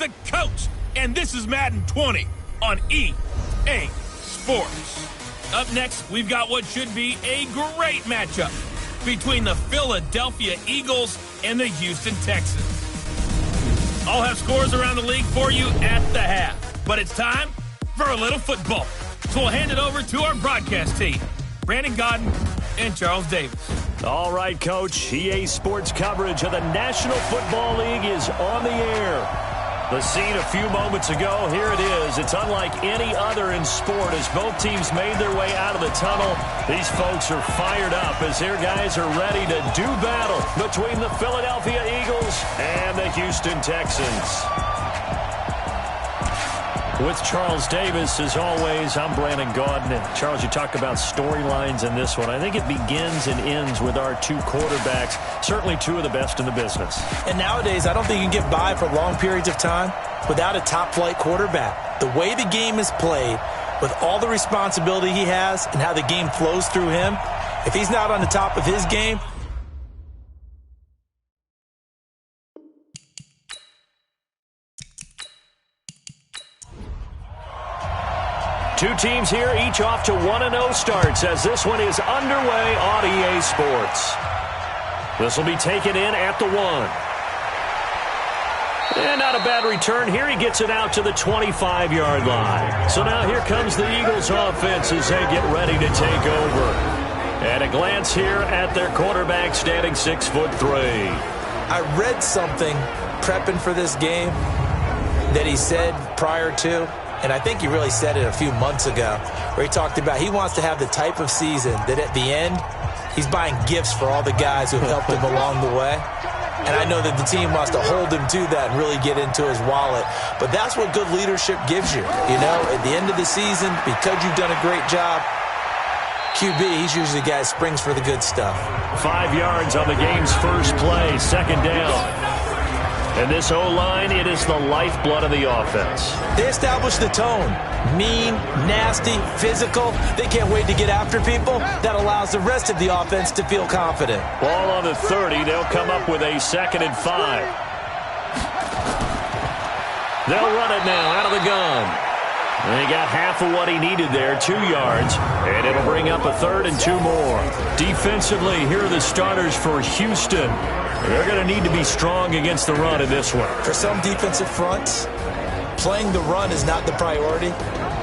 the coach, and this is Madden 20 on EA Sports. Up next, we've got what should be a great matchup between the Philadelphia Eagles and the Houston Texans. I'll have scores around the league for you at the half, but it's time for a little football. So we'll hand it over to our broadcast team, Brandon Godden and Charles Davis. All right, Coach. EA Sports coverage of the National Football League is on the air. The scene a few moments ago, here it is. It's unlike any other in sport as both teams made their way out of the tunnel. These folks are fired up as their guys are ready to do battle between the Philadelphia Eagles and the Houston Texans. With Charles Davis, as always, I'm Brandon Godden. And Charles, you talk about storylines in this one. I think it begins and ends with our two quarterbacks, certainly two of the best in the business. And nowadays, I don't think you can get by for long periods of time without a top-flight quarterback. The way the game is played, with all the responsibility he has and how the game flows through him, if he's not on the top of his game, two teams here, each off to 1-0 starts as this one is underway on EA Sports. This will be taken in at the 1. And not a bad return here. He gets it out to the 25-yard line. So now here comes the Eagles offense as they get ready to take over. And a glance here at their quarterback standing 6'3". I read something prepping for this game that he said prior to, and I think he really said it a few months ago, where he talked about he wants to have the type of season that at the end, he's buying gifts for all the guys who have helped him along the way. And I know that the team wants to hold him to that and really get into his wallet. But that's what good leadership gives you. You know, at the end of the season, because you've done a great job, QB, he's usually the guy that springs for the good stuff. 5 yards on the game's first play, second down. And this O-line, it is the lifeblood of the offense. They establish the tone. Mean, nasty, physical. They can't wait to get after people. That allows the rest of the offense to feel confident. Ball on the 30. They'll come up with a 2nd and 5. They'll run it now out of the gun. And he got half of what he needed there, 2 yards. And it'll bring up a 3rd and 2 more. Defensively, here are the starters for Houston. They're going to need to be strong against the run in this one. For some defensive fronts, playing the run is not the priority.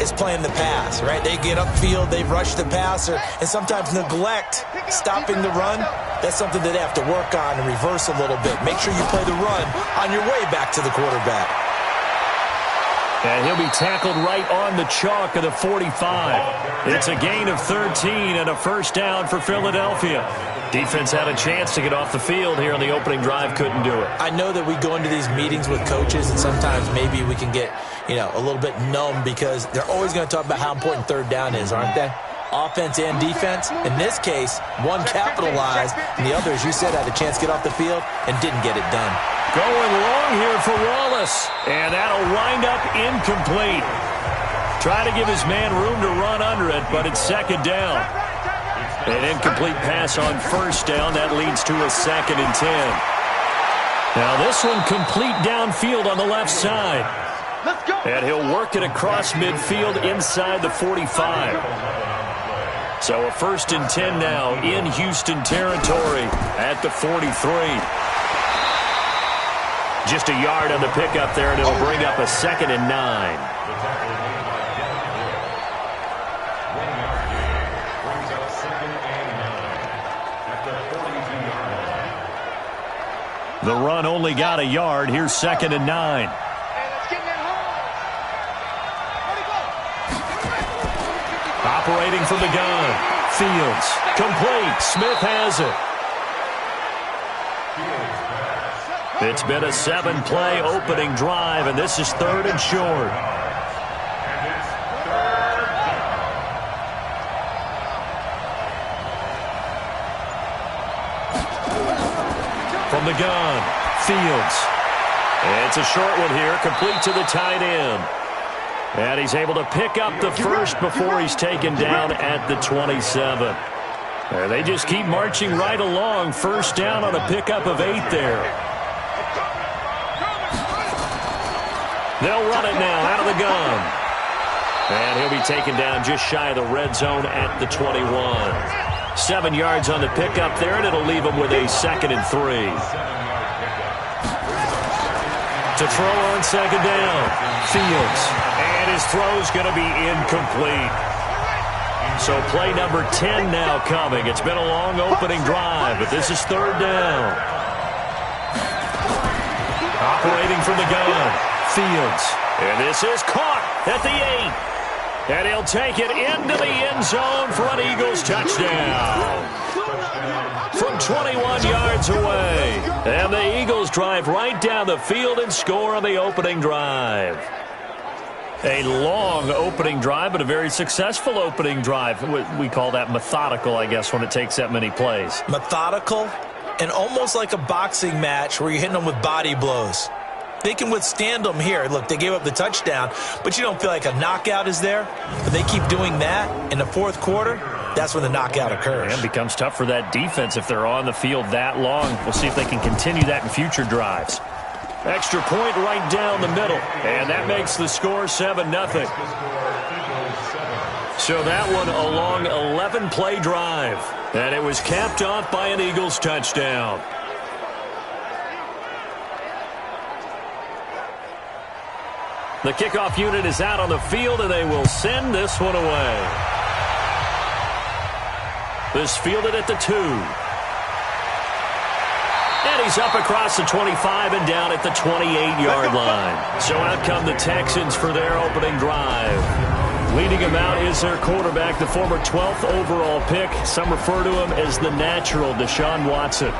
It's playing the pass, right? They get upfield, they rush the passer, and sometimes neglect stopping the run. That's something that they have to work on and reverse a little bit. Make sure you play the run on your way back to the quarterback. And he'll be tackled right on the chalk of the 45. It's a gain of 13 and a first down for Philadelphia. Defense had a chance to get off the field here on the opening drive, couldn't do it. I know that we go into these meetings with coaches, and sometimes maybe we can get, a little bit numb because they're always going to talk about how important third down is, aren't they? Offense and defense. In this case, one capitalized, and the other, as you said, had a chance to get off the field and didn't get it done. Going long here for Wallace, and that'll wind up incomplete. Try to give his man room to run under it, but it's second down. An incomplete pass on first down. That leads to a 2nd and 10. Now this one complete downfield on the left side. And he'll work it across midfield inside the 45. So a 1st and 10 now in Houston territory at the 43. Just a yard on the pickup there, and it'll bring up a 2nd and 9. The run only got a yard. Here's 2nd and 9. Operating from the gun. Fields. Complete. Smith has it. It's been a 7-play opening drive, and this is 3rd and short. From the gun, Fields. It's a short one here, complete to the tight end. And he's able to pick up the first before he's taken down at the 27. And they just keep marching right along. First down on a pickup of 8 there. They'll run it now out of the gun. And he'll be taken down just shy of the red zone at the 21. 7 yards on the pickup there, and it'll leave him with a 2nd and 3. To throw on 2nd down. Fields. And his throw's going to be incomplete. So play number 10 now coming. It's been a long opening drive, but this is 3rd down. Operating from the gun. Fields. And this is caught at the 8. And he'll take it into the end zone for an Eagles touchdown. From 21 yards away. And the Eagles drive right down the field and score on the opening drive. A long opening drive, but a very successful opening drive. We call that methodical, I guess, when it takes that many plays. Methodical and almost like a boxing match where you're hitting them with body blows. They can withstand them here. Look, they gave up the touchdown, but you don't feel like a knockout is there. But they keep doing that in the 4th quarter. That's when the knockout occurs. And it becomes tough for that defense if they're on the field that long. We'll see if they can continue that in future drives. Extra point right down the middle. And that makes the score 7-0. So that one a long 11-play drive. And it was capped off by an Eagles touchdown. The kickoff unit is out on the field, and they will send this one away. This fielded at the 2. And he's up across the 25 and down at the 28-yard line. So out come the Texans for their opening drive. Leading him out is their quarterback, the former 12th overall pick. Some refer to him as the natural, Deshaun Watson.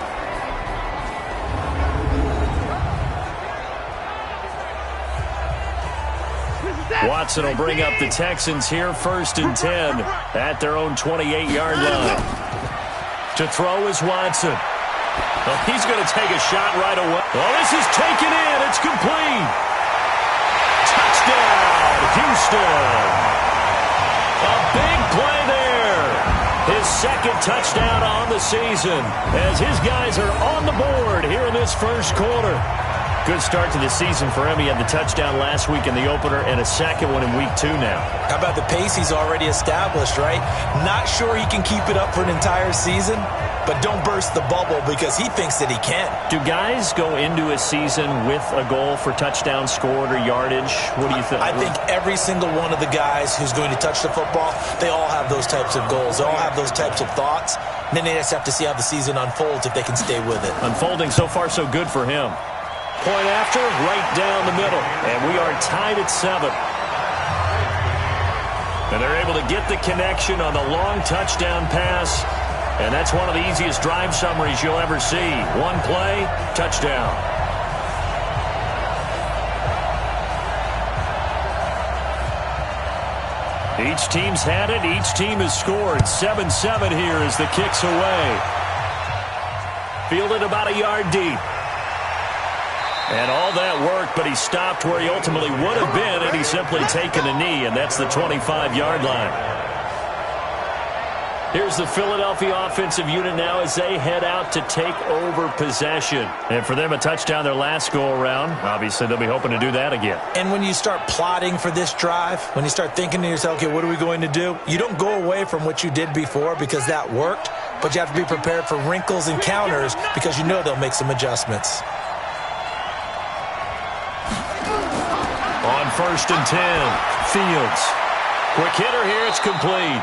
Watson will bring up the Texans here 1st and 10 at their own 28-yard line. To throw is Watson. Well, he's going to take a shot right away. Oh, this is taken in. It's complete. Touchdown, Houston. A big play there. His 2nd touchdown on the season as his guys are on the board here in this 1st quarter. Good start to the season for him. He had the touchdown last week in the opener and a 2nd one in week 2 now. How about the pace he's already established, right? Not sure he can keep it up for an entire season, but don't burst the bubble because he thinks that he can. Do guys go into a season with a goal for touchdown scored or yardage? What do you think? I think every single one of the guys who's going to touch the football, they all have those types of goals. They all have those types of thoughts. And then they just have to see how the season unfolds if they can stay with it. Unfolding so far so good for him. Point after, right down the middle. And we are tied at 7. And they're able to get the connection on the long touchdown pass. And that's one of the easiest drive summaries you'll ever see. One play, touchdown. Each team's had it. Each team has scored. 7-7 here as the kick's away. Fielded about a yard deep. And all that work, but he stopped where he ultimately would have been, and he's simply taken a knee, and that's the 25-yard line. Here's the Philadelphia offensive unit now as they head out to take over possession. And for them, a touchdown their last go-around. Obviously, they'll be hoping to do that again. And when you start plotting for this drive, when you start thinking to yourself, okay, what are we going to do? You don't go away from what you did before because that worked, but you have to be prepared for wrinkles and counters because you know they'll make some adjustments. On 1st and 10, Fields. Quick hitter here, it's complete.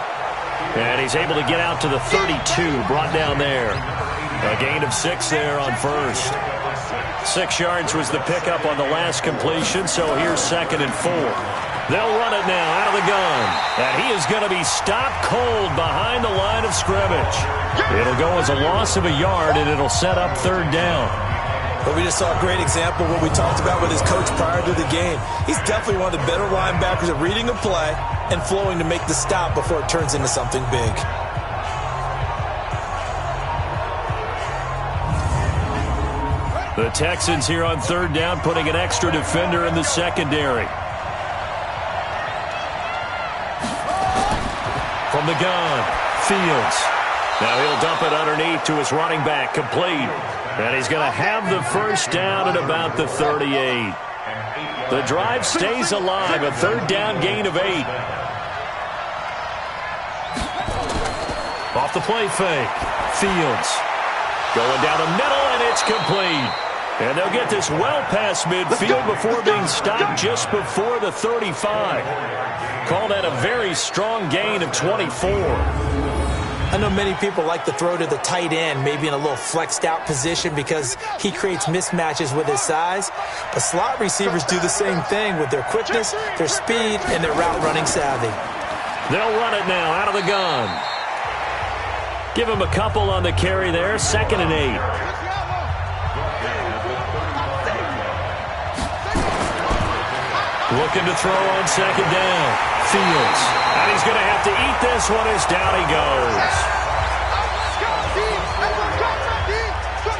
And he's able to get out to the 32, brought down there. A gain of 6 there on 1st. 6 yards was the pickup on the last completion, so here's 2nd and 4. They'll run it now out of the gun. And he is going to be stopped cold behind the line of scrimmage. It'll go as a loss of a yard, and it'll set up 3rd down. But we just saw a great example of what we talked about with his coach prior to the game. He's definitely one of the better linebackers at reading a play and flowing to make the stop before it turns into something big. The Texans here on 3rd down, putting an extra defender in the secondary. From the gun, Fields. Now he'll dump it underneath to his running back, complete. And he's going to have the 1st down at about the 38. The drive stays alive, a third down gain of 8. Off the play fake. Fields going down the middle, and it's complete. And they'll get this well past midfield before being stopped just before the 35. Call that a very strong gain of 24. I know many people like to throw to the tight end, maybe in a little flexed out position because he creates mismatches with his size. But slot receivers do the same thing with their quickness, their speed, and their route running savvy. They'll run it now out of the gun. Give him a couple on the carry there, 2nd and 8. Looking to throw on 2nd down. Fields. And he's going to have to eat this one as down he goes.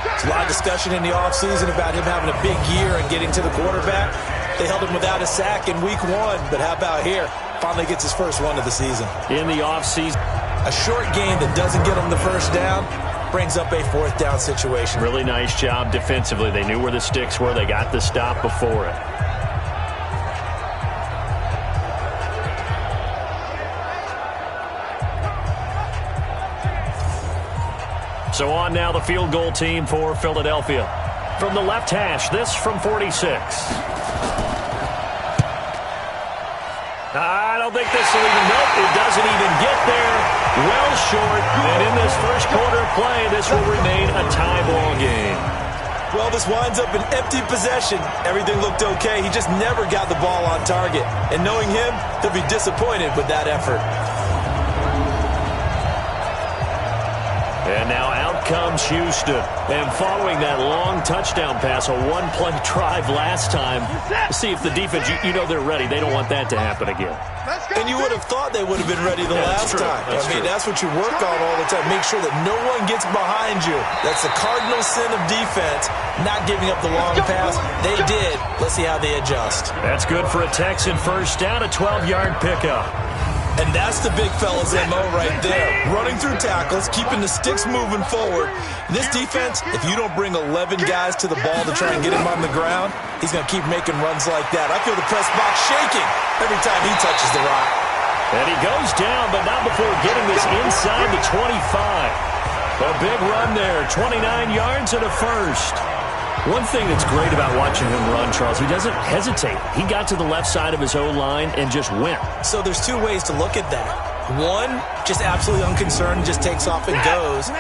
There's a lot of discussion in the offseason about him having a big year and getting to the quarterback. They held him without a sack in week 1, but how about here? Finally gets his first one of the season. In the offseason. A short game that doesn't get him the first down brings up a 4th down situation. Really nice job defensively. They knew where the sticks were. They got the stop before it. So on now the field goal team for Philadelphia. From the left hash, this from 46. I don't think this will even, nope, it doesn't even get there. Well short, and in this first quarter of play, this will remain a tie ball game. Well, this winds up an empty possession. Everything looked okay. He just never got the ball on target. And knowing him, he'll be disappointed with that effort. And now out comes Houston. And following that long touchdown pass, a one-play drive last time, see if the defense, you know they're ready. They don't want that to happen again. And you would have thought they would have been ready the last time. That's what you work on all the time. Make sure that no one gets behind you. That's the cardinal sin of defense, not giving up the long pass. They did. Let's see how they adjust. That's good for a Texan first down, a 12-yard pickup. And that's the big fella's MO right there. Running through tackles, keeping the sticks moving forward. This defense, if you don't bring 11 guys to the ball to try and get him on the ground, he's going to keep making runs like that. I feel the press box shaking every time he touches the rock. And he goes down, but not before getting this inside the 25. A big run there, 29 yards and a first. One thing that's great about watching him run, Charles, he doesn't hesitate. He got to the left side of his O-line and just went. So there's two ways to look at that. One, just absolutely unconcerned, just takes off and goes.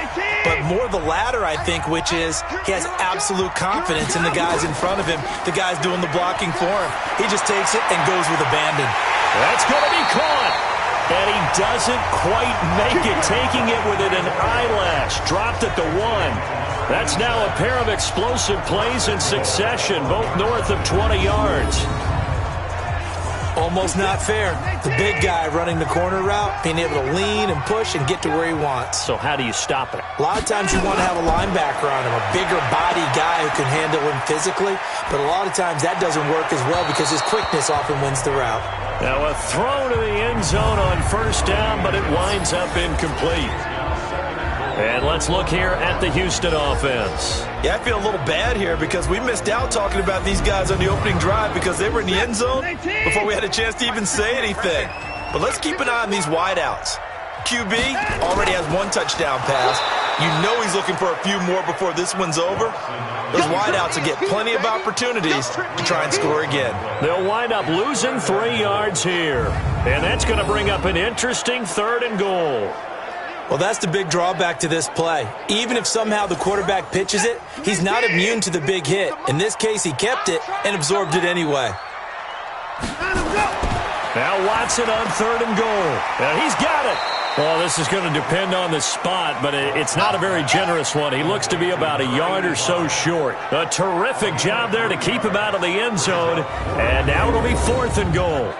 But more the latter, I think, which is he has absolute confidence in the guys in front of him, the guys doing the blocking for him. He just takes it and goes with abandon. That's going to be caught. And he doesn't quite make it, taking it within an eyelash. Dropped at the 1. That's now a pair of explosive plays in succession, both north of 20 yards. Almost not fair. The big guy running the corner route, being able to lean and push and get to where he wants. So how do you stop it? A lot of times you want to have a linebacker on him, a bigger body guy who can handle him physically. But a lot of times that doesn't work as well because his quickness often wins the route. Now a throw to the end zone on first down, but it winds up incomplete. And let's look here at the Houston offense. Yeah, I feel a little bad here because we missed out talking about these guys on the opening drive because they were in the end zone before we had a chance to even say anything. But let's keep an eye on these wideouts. QB already has 1 touchdown pass. You know he's looking for a few more before this one's over. Those wideouts will get plenty of opportunities to try and score again. They'll wind up losing 3 yards here. And that's going to bring up an interesting 3rd and goal. Well, that's the big drawback to this play. Even if somehow the quarterback pitches it, he's not immune to the big hit. In this case, he kept it and absorbed it anyway. Now Watson on 3rd and goal. And he's got it. Well, this is going to depend on the spot, but it's not a very generous one. He looks to be about a yard or so short. A terrific job there to keep him out of the end zone. And now it'll be 4th and goal.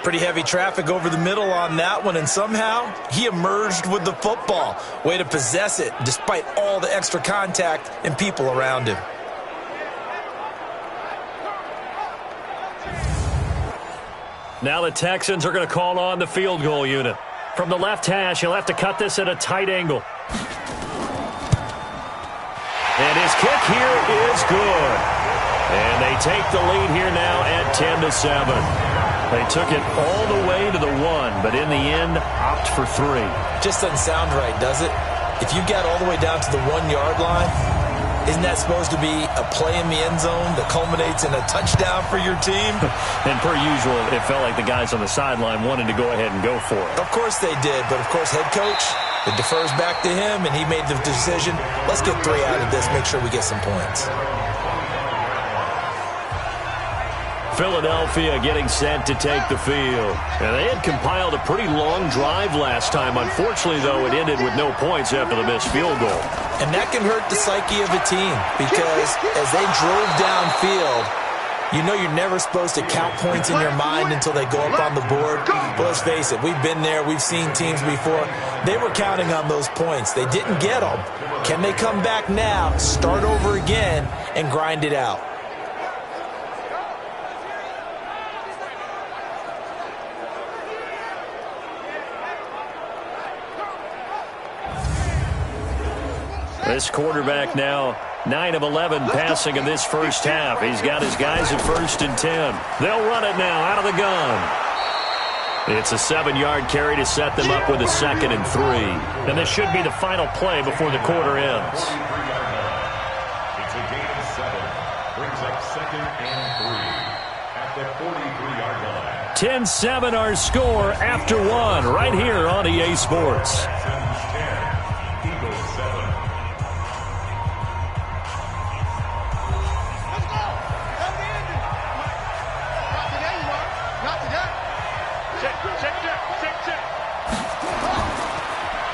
Pretty heavy traffic over the middle on that one, and somehow he emerged with the football. Way to possess it, despite all the extra contact and people around him. Now the Texans are going to call on the field goal unit. From the left hash, he'll have to cut this at a tight angle. And his kick here is good. And they take the lead here now at 10-7. They took it all the way to the 1, but in the end, opt for 3. Just doesn't sound right, does it? If you get all the way down to the 1-yard line, isn't that supposed to be a play in the end zone that culminates in a touchdown for your team? And per usual, it felt like the guys on the sideline wanted to go ahead and go for it. Of course they did, but of course head coach, it defers back to him, and he made the decision, let's get 3 out of this, make sure we get some points. Philadelphia getting set to take the field. And they had compiled a pretty long drive last time. Unfortunately, though, it ended with no points after the missed field goal. And that can hurt the psyche of a team because as they drove downfield, you know you're never supposed to count points in your mind until they go up on the board. But let's face it, we've been there. We've seen teams before. They were counting on those points. They didn't get them. Can they come back now, start over again, and grind it out? This quarterback now 9 of 11 passing in this first half. He's got his guys at 1st and 10. They'll run it now out of the gun. It's a 7-yard carry to set them up with a 2nd and 3. And this should be the final play before the quarter ends. It's a gain of 7. Brings up 2nd and 3 at the 43-yard line. 10-7 our score after 1 right here on EA Sports.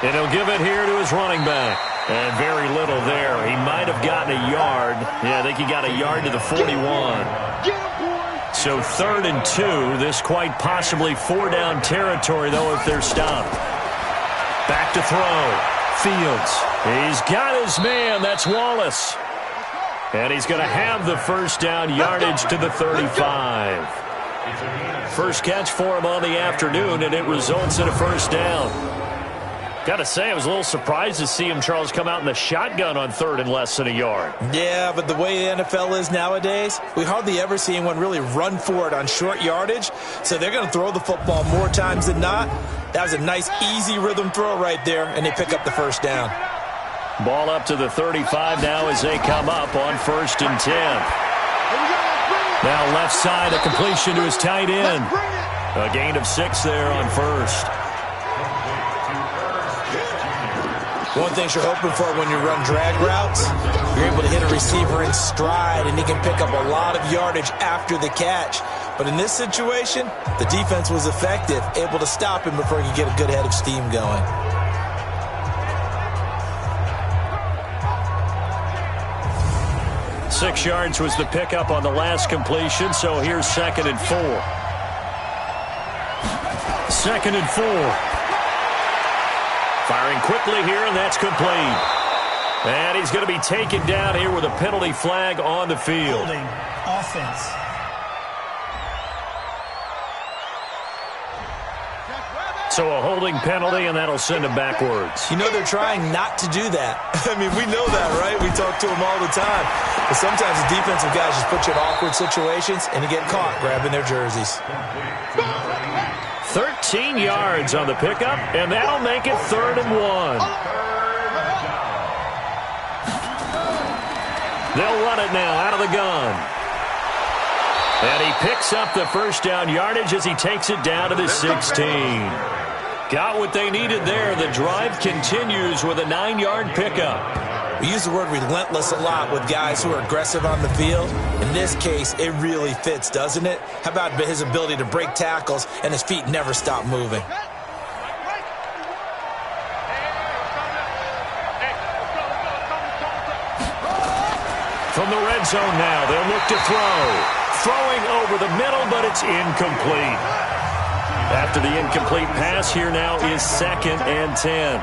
And he'll give it here to his running back. And very little there. He might have gotten a yard. Yeah, I think he got a yard to the 41. So 3rd and 2. This quite possibly 4-down territory, though, if they're stopped. Back to throw. Fields. He's got his man. That's Wallace. And he's going to have the 1st down yardage to the 35. First catch for him on the afternoon, and it results in a 1st down. Got to say, I was a little surprised to see him, Charles, come out in the shotgun on 3rd and less than a yard. Yeah, but the way the NFL is nowadays, we hardly ever see anyone really run for it on short yardage. So they're going to throw the football more times than not. That was a nice, easy rhythm throw right there, and they pick up the 1st down. Ball up to the 35 now as they come up on 1st and 10. Now left side, a completion to his tight end. A gain of 6 there on 1st. One thing you're hoping for when you run drag routes, you're able to hit a receiver in stride, and he can pick up a lot of yardage after the catch. But in this situation, the defense was effective, able to stop him before he could get a good head of steam going. Six yards was the pickup on the last completion, so here's 2nd and 4. 2nd and 4. Firing quickly here, and that's complete. And he's going to be taken down here with a penalty flag on the field. Holding offense. So a holding penalty, and that'll send him backwards. You know they're trying not to do that. I mean, we know that, right? We talk to them all the time. But sometimes the defensive guys just put you in awkward situations, and you get caught grabbing their jerseys. 13 yards on the pickup, and that'll make it 3rd and 1. They'll run it now out of the gun. And he picks up the 1st down yardage as he takes it down to the 16. Got what they needed there. The drive continues with a 9-yard pickup. We use the word relentless a lot with guys who are aggressive on the field. In this case, it really fits, doesn't it? How about his ability to break tackles and his feet never stop moving? From the red zone now, they'll look to throw. Throwing over the middle, but it's incomplete. After the incomplete pass, here now is 2nd and 10.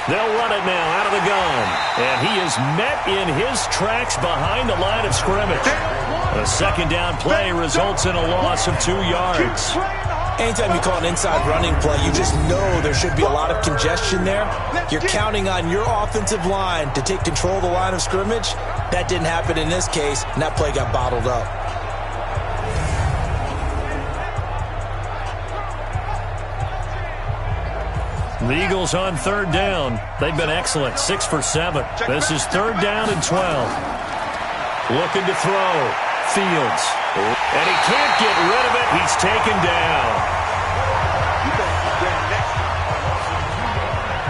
They'll run it now out of the gun. And he is met in his tracks behind the line of scrimmage. A 2nd down play results in a loss of 2 yards. Anytime you call an inside running play, you just know there should be a lot of congestion there. You're counting on your offensive line to take control of the line of scrimmage. That didn't happen in this case, and that play got bottled up. The Eagles on third down. They've been excellent, 6 for 7. This is third down and 12. Looking to throw. Fields. And he can't get rid of it. He's taken down.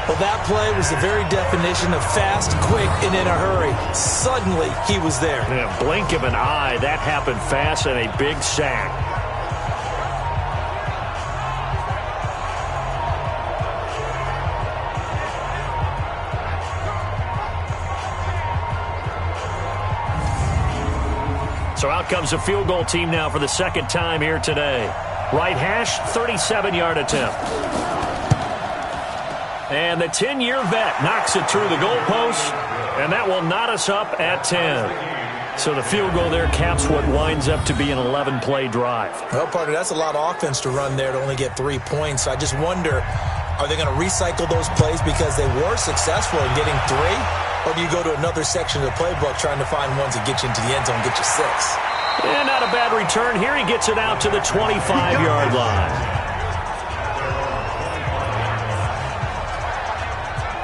Well, that play was the very definition of fast, quick, and in a hurry. Suddenly, he was there. In a blink of an eye, that happened fast and a big sack. So out comes a field goal team now for the second time here today. Right hash, 37-yard attempt. And the 10-year vet knocks it through the goalpost, and that will knot us up at 10. So the field goal there caps what winds up to be an 11-play drive. Well, partner, that's a lot of offense to run there to only get 3 points. So I just wonder, are they going to recycle those plays because they were successful in getting 3? Or do you go to another section of the playbook trying to find ones that get you into the end zone, get you 6? And not a bad return here. He gets it out to the 25-yard line.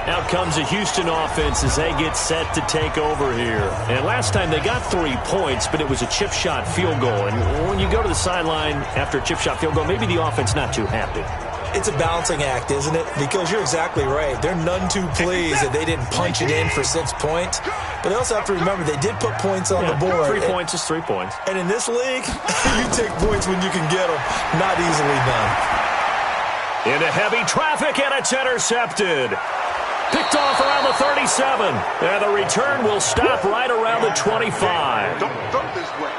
Out comes the Houston offense as they get set to take over here. And last time they got 3 points, but it was a chip shot field goal. And when you go to the sideline after a chip shot field goal, maybe the offense not too happy. It's a balancing act, isn't it? Because you're exactly right. They're none too pleased that they didn't punch it in for 6 points. But they also have to remember they did put points on the board. 3 points is 3 points. And in this league, you take points when you can get them. Not easily done. Into heavy traffic, and it's intercepted. Picked off around the 37. And the return will stop right around the 25. Don't throw this way.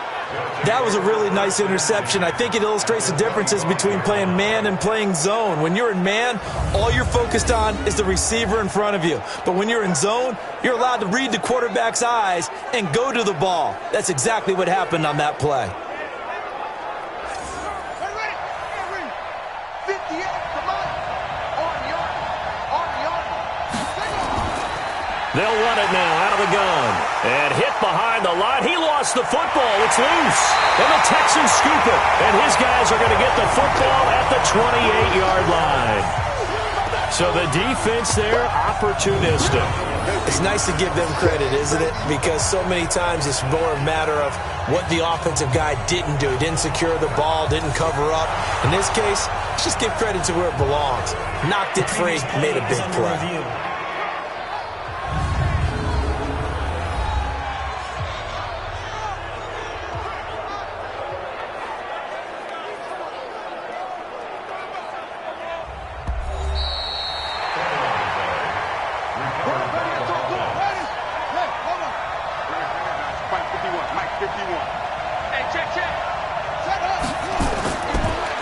That was a really nice interception. I think it illustrates the differences between playing man and playing zone. When you're in man, all you're focused on is the receiver in front of you. But when you're in zone, you're allowed to read the quarterback's eyes and go to the ball. That's exactly what happened on that play. They'll run it now out of the gun. And hit behind the line. He lost the football. It's loose. And the Texans scoop it. And his guys are going to get the football at the 28-yard line. So the defense there, opportunistic. It's nice to give them credit, isn't it? Because so many times it's more a matter of what the offensive guy didn't do. Didn't secure the ball, didn't cover up. In this case, let's just give credit to where it belongs. Knocked it free, made a big play.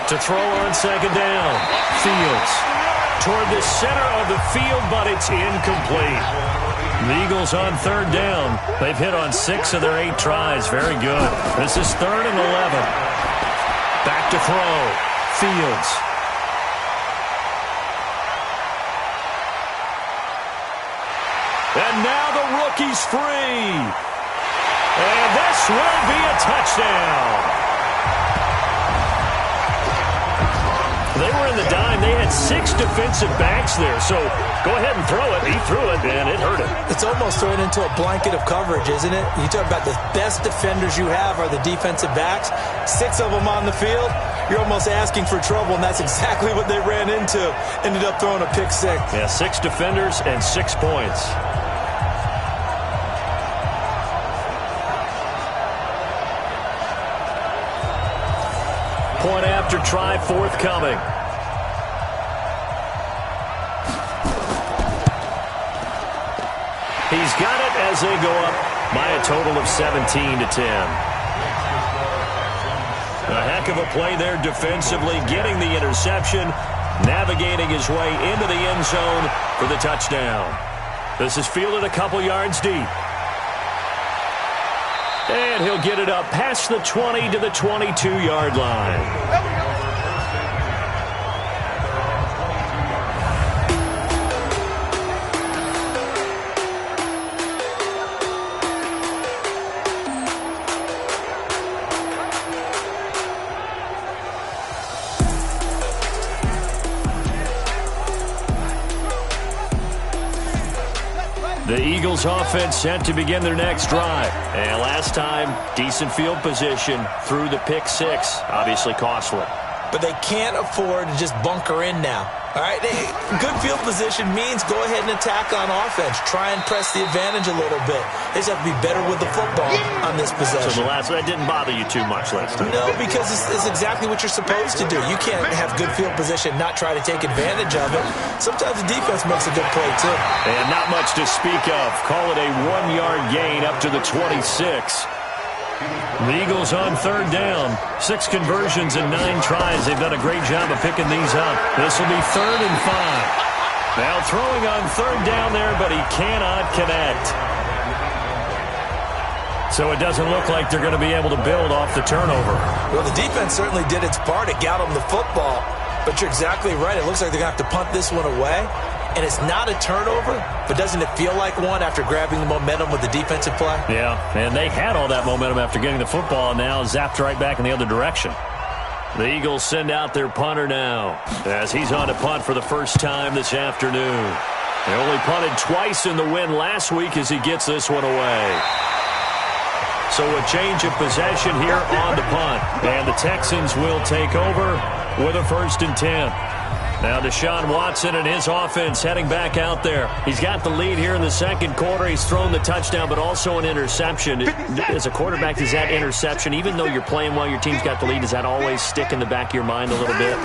To throw on second down. Fields toward the center of the field, but it's incomplete. The Eagles on third down. They've hit on 6 of their 8 tries. Very good. This is 3rd and 11. Back to throw. Fields. And now the rookie's free. And this will be a touchdown. They were in the dime. They had 6 defensive backs there. So go ahead and throw it. He threw it, and it hurt him. It's almost thrown into a blanket of coverage, isn't it? You talk about the best defenders you have are the defensive backs. 6 of them on the field. You're almost asking for trouble, and that's exactly what they ran into. Ended up throwing a pick 6. Yeah, 6 defenders and 6 points. Point after try forthcoming. He's got it as they go up by a total of 17-10. A heck of a play there defensively, getting the interception, navigating his way into the end zone for the touchdown. This is fielded a couple yards deep. And he'll get it up past the 20 to the 22-yard line. Eagles offense set to begin their next drive. And last time, decent field position through the pick six. Obviously costly. But they can't afford to just bunker in now. All right, good field position means go ahead and attack on offense. Try and press the advantage a little bit. They just have to be better with the football on this possession. So that didn't bother you too much last time? No, because it's exactly what you're supposed to do. You can't have good field position, not try to take advantage of it. Sometimes the defense makes a good play, too. And not much to speak of. Call it a 1-yard gain up to the 26. The Eagles on third down. 6 conversions and 9 tries. They've done a great job of picking these up. This will be 3rd and 5. Now throwing on third down there, but he cannot connect. So it doesn't look like they're going to be able to build off the turnover. Well, the defense certainly did its part. It got them the football. But you're exactly right. It looks like they're going to have to punt this one away. And it's not a turnover, but doesn't it feel like one after grabbing the momentum with the defensive play? Yeah, and they had all that momentum after getting the football, and now zapped right back in the other direction. The Eagles send out their punter now as he's on to punt for the first time this afternoon. They only punted twice in the win last week as he gets this one away. So a change of possession here on the punt, and the Texans will take over with a 1st and 10. Now Deshaun Watson and his offense heading back out there. He's got the lead here in the second quarter. He's thrown the touchdown, but also an interception. As a quarterback, does that interception, even though you're playing while your team's got the lead, does that always stick in the back of your mind a little bit?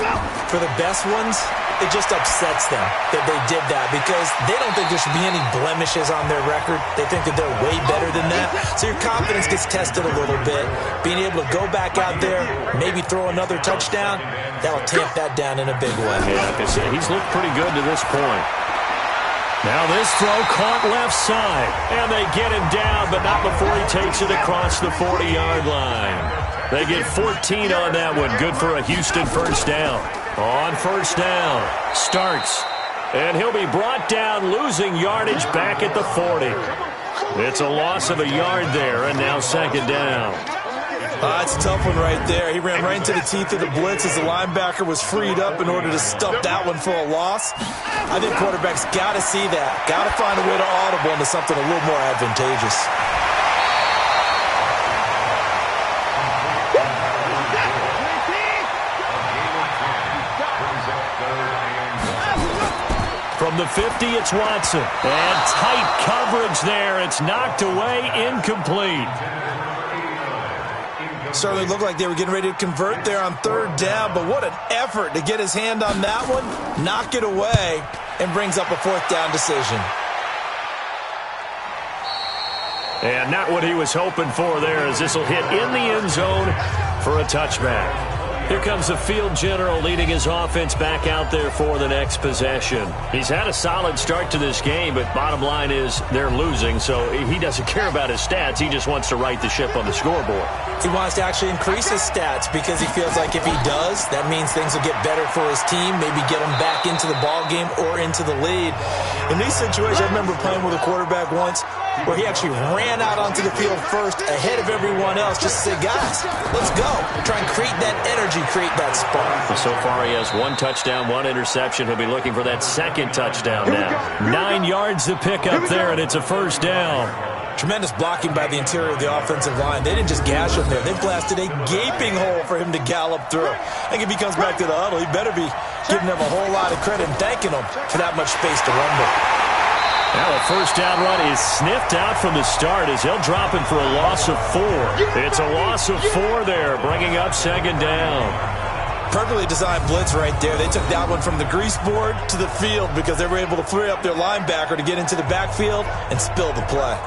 For the best ones, it just upsets them that they did that because they don't think there should be any blemishes on their record. They think that they're way better than that. So your confidence gets tested a little bit. Being able to go back out there, maybe throw another touchdown, that'll tamp that down in a big way. Yeah, he's looked pretty good to this point. Now this throw caught left side, and they get him down, but not before he takes it across the 40-yard line. They get 14 on that one. Good for a Houston first down. On first down, starts, and he'll be brought down, losing yardage back at the 40. It's a loss of a yard there, and now 2nd down. It's a tough one right there. He ran right into the teeth of the blitz as the linebacker was freed up in order to stuff that one for a loss. I think quarterbacks got to see that. Got to find a way to audible into something a little more advantageous. From the 50, it's Watson. And tight coverage there. It's knocked away, incomplete. Certainly looked like they were getting ready to convert there on third down, but what an effort to get his hand on that one, knock it away, and brings up a 4th down decision. And not what he was hoping for there, as this will hit in the end zone for a touchback. Here comes the field general leading his offense back out there for the next possession. He's had a solid start to this game, but bottom line is they're losing, so he doesn't care about his stats. He just wants to right the ship on the scoreboard. He wants to actually increase his stats because he feels like if he does, that means things will get better for his team, maybe get him back into the ball game or into the lead. In these situations, I remember playing with a quarterback once where he actually ran out onto the field first ahead of everyone else just to say, guys, let's go. Try and create that energy, create that spark. So far he has 1 touchdown, 1 interception. He'll be looking for that 2nd touchdown now. 9 yards to pick up there, and it's a 1st down. Tremendous blocking by the interior of the offensive line. They didn't just gash him there. They blasted a gaping hole for him to gallop through. I think if he comes back to the huddle, he better be giving them a whole lot of credit and thanking them for that much space to rumble. Now a 1st down run is sniffed out from the start as they'll drop him for a loss of 4. It's a loss of 4 there, bringing up 2nd down. Perfectly designed blitz right there. They took that one from the grease board to the field because they were able to free up their linebacker to get into the backfield and spill the play.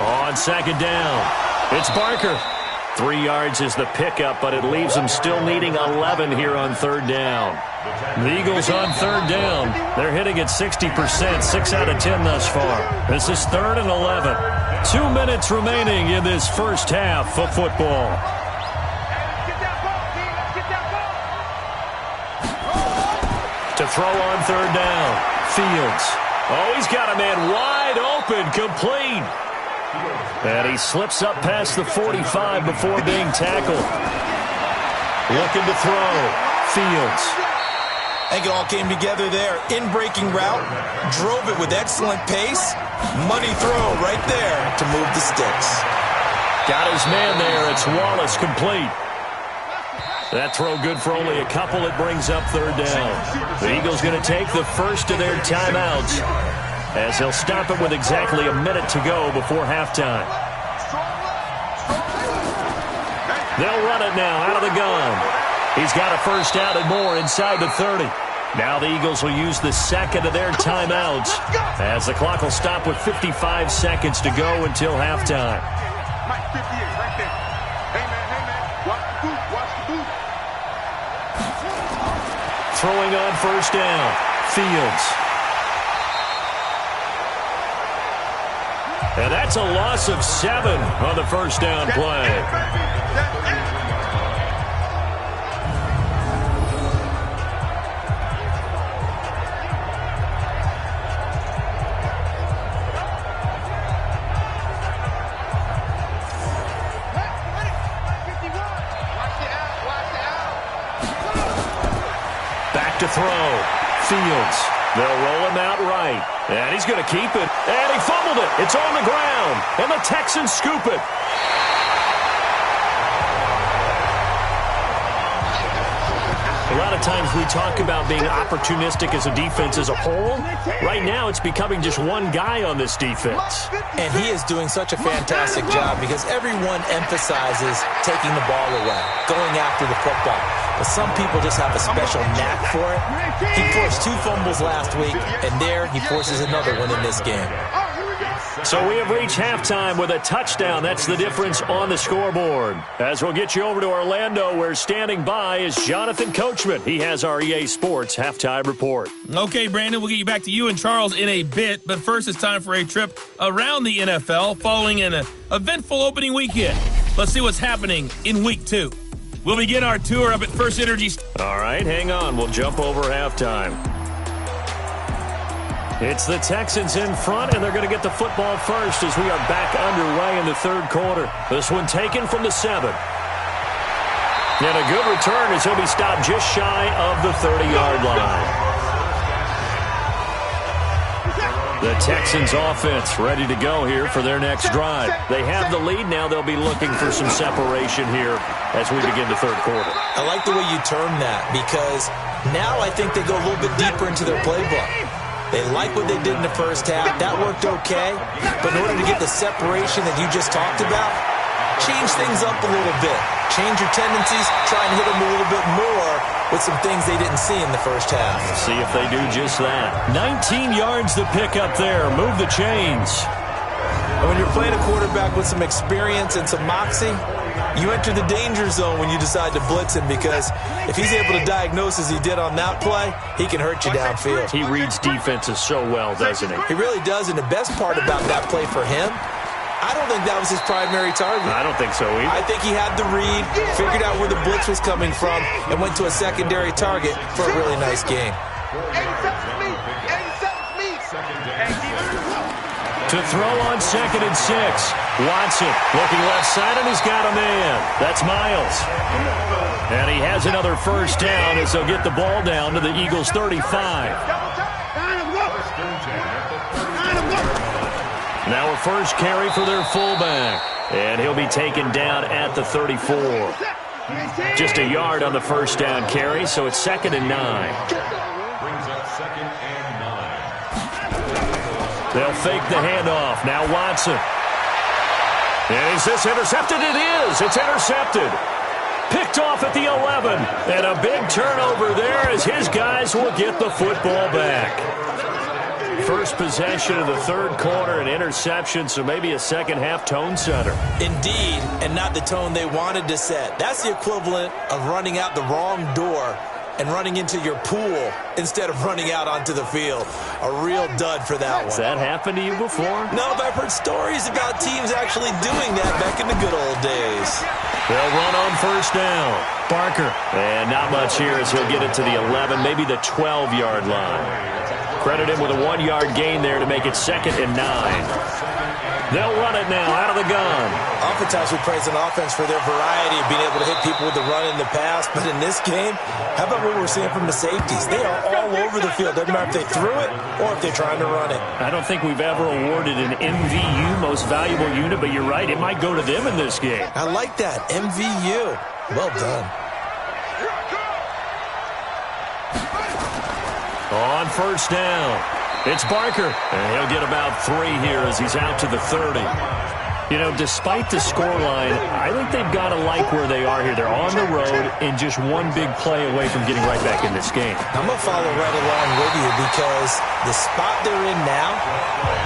On 2nd down, it's Barker. 3 yards is the pickup, but it leaves them still needing 11 here on 3rd down. The Eagles on 3rd down. They're hitting at 60%, 6 out of 10 thus far. This is 3rd and 11. 2 minutes remaining in this first half of football. To throw on 3rd down, Fields. Oh, he's got a man wide open, complete. And he slips up past the 45 before being tackled. Looking to throw. Fields. I think it all came together there. In-breaking route, drove it with excellent pace. Money throw right there to move the sticks. Got his man there. It's Wallace complete. That throw good for only a couple. It brings up third down. The Eagles going to take the first of their timeouts as they'll stop it with exactly a minute to go before halftime. They'll run it now out of the gun. He's got a first down and more inside the 30. Now the Eagles will use the second of their timeouts as the clock will stop with 55 seconds to go until halftime. Throwing on first down. Fields. And that's a loss of 7 on the first down play. To throw. Fields. They'll roll him out right. And he's going to keep it. And he fumbled it. It's on the ground. And the Texans scoop it. A lot of times we talk about being opportunistic as a defense as a whole. Right now it's becoming just one guy on this defense. And he is doing such a fantastic job because everyone emphasizes taking the ball away, going after the football. But some people just have a special knack for it. He forced 2 fumbles last week, and there he forces another one in this game. So we have reached halftime with a touchdown. That's the difference on the scoreboard. As we'll get you over to Orlando, where standing by is Jonathan Coachman. He has our EA Sports halftime report. Okay, Brandon, we'll get you back to you and Charles in a bit. But first, it's time for a trip around the NFL following an eventful opening weekend. Let's see what's happening in Week 2. We'll begin our tour up at First Energy. All right, hang on. We'll jump over halftime. It's the Texans in front, and they're going to get the football first as we are back underway in the third quarter. This one taken from the 7. And a good return as he'll be stopped just shy of the 30-yard line. The Texans offense ready to go here for their next drive. They have the lead now. They'll be looking for some separation here as we begin the third quarter. I like the way you term that because now I think they go a little bit deeper into their playbook. They like what they did in the first half. That worked okay. But in order to get the separation that you just talked about, change things up a little bit. Change your tendencies. Try and hit them a little bit more with some things they didn't see in the first half. See if they do just that. 19 yards to pick up there. Move the chains. And when you're playing a quarterback with some experience and some moxie, you enter the danger zone when you decide to blitz him because if he's able to diagnose as he did on that play, he can hurt you downfield. He reads defenses so well, doesn't he? He really does, and the best part about that play for him, I don't think that was his primary target. I don't think so either. I think he had the read, figured out where the blitz was coming from, and went to a secondary target for a really nice game. To throw on 2nd and 6. Watson looking left side, and he's got a man. That's Miles. And he has another first down as they'll get the ball down to the Eagles' 35. Now a first carry for their fullback. And he'll be taken down at the 34. Just a yard on the first down carry, so it's 2nd and 9. Brings up 2nd and 9. They'll fake the handoff. Now Watson. And is this intercepted? It is. It's intercepted. Picked off at the 11. And a big turnover there as his guys will get the football back. First possession of the third quarter, an interception, so maybe a second-half tone setter. Indeed, and not the tone they wanted to set. That's the equivalent of running out the wrong door and running into your pool instead of running out onto the field. A real dud for that one. Has that happened to you before? No, but I've heard stories about teams actually doing that back in the good old days. They'll run on first down. Barker. And not much here as he'll get it to the 11, maybe the 12-yard line. Credit him with a 1-yard gain there to make it 2nd and 9. They'll run it now out of the gun. Oftentimes we praise an offense for their variety of being able to hit people with the run in the pass. But in this game, how about what we're seeing from the safeties? They are all over the field. Doesn't matter if they threw it or if they're trying to run it. I don't think we've ever awarded an MVU, most valuable unit, but you're right. It might go to them in this game. I like that. MVU. Well done. On first down, it's Barker. And he'll get about 3 here as he's out to the 30. You know, despite the scoreline, I think they've got to like where they are here. They're on the road and just one big play away from getting right back in this game. I'm going to follow right along with you because the spot they're in now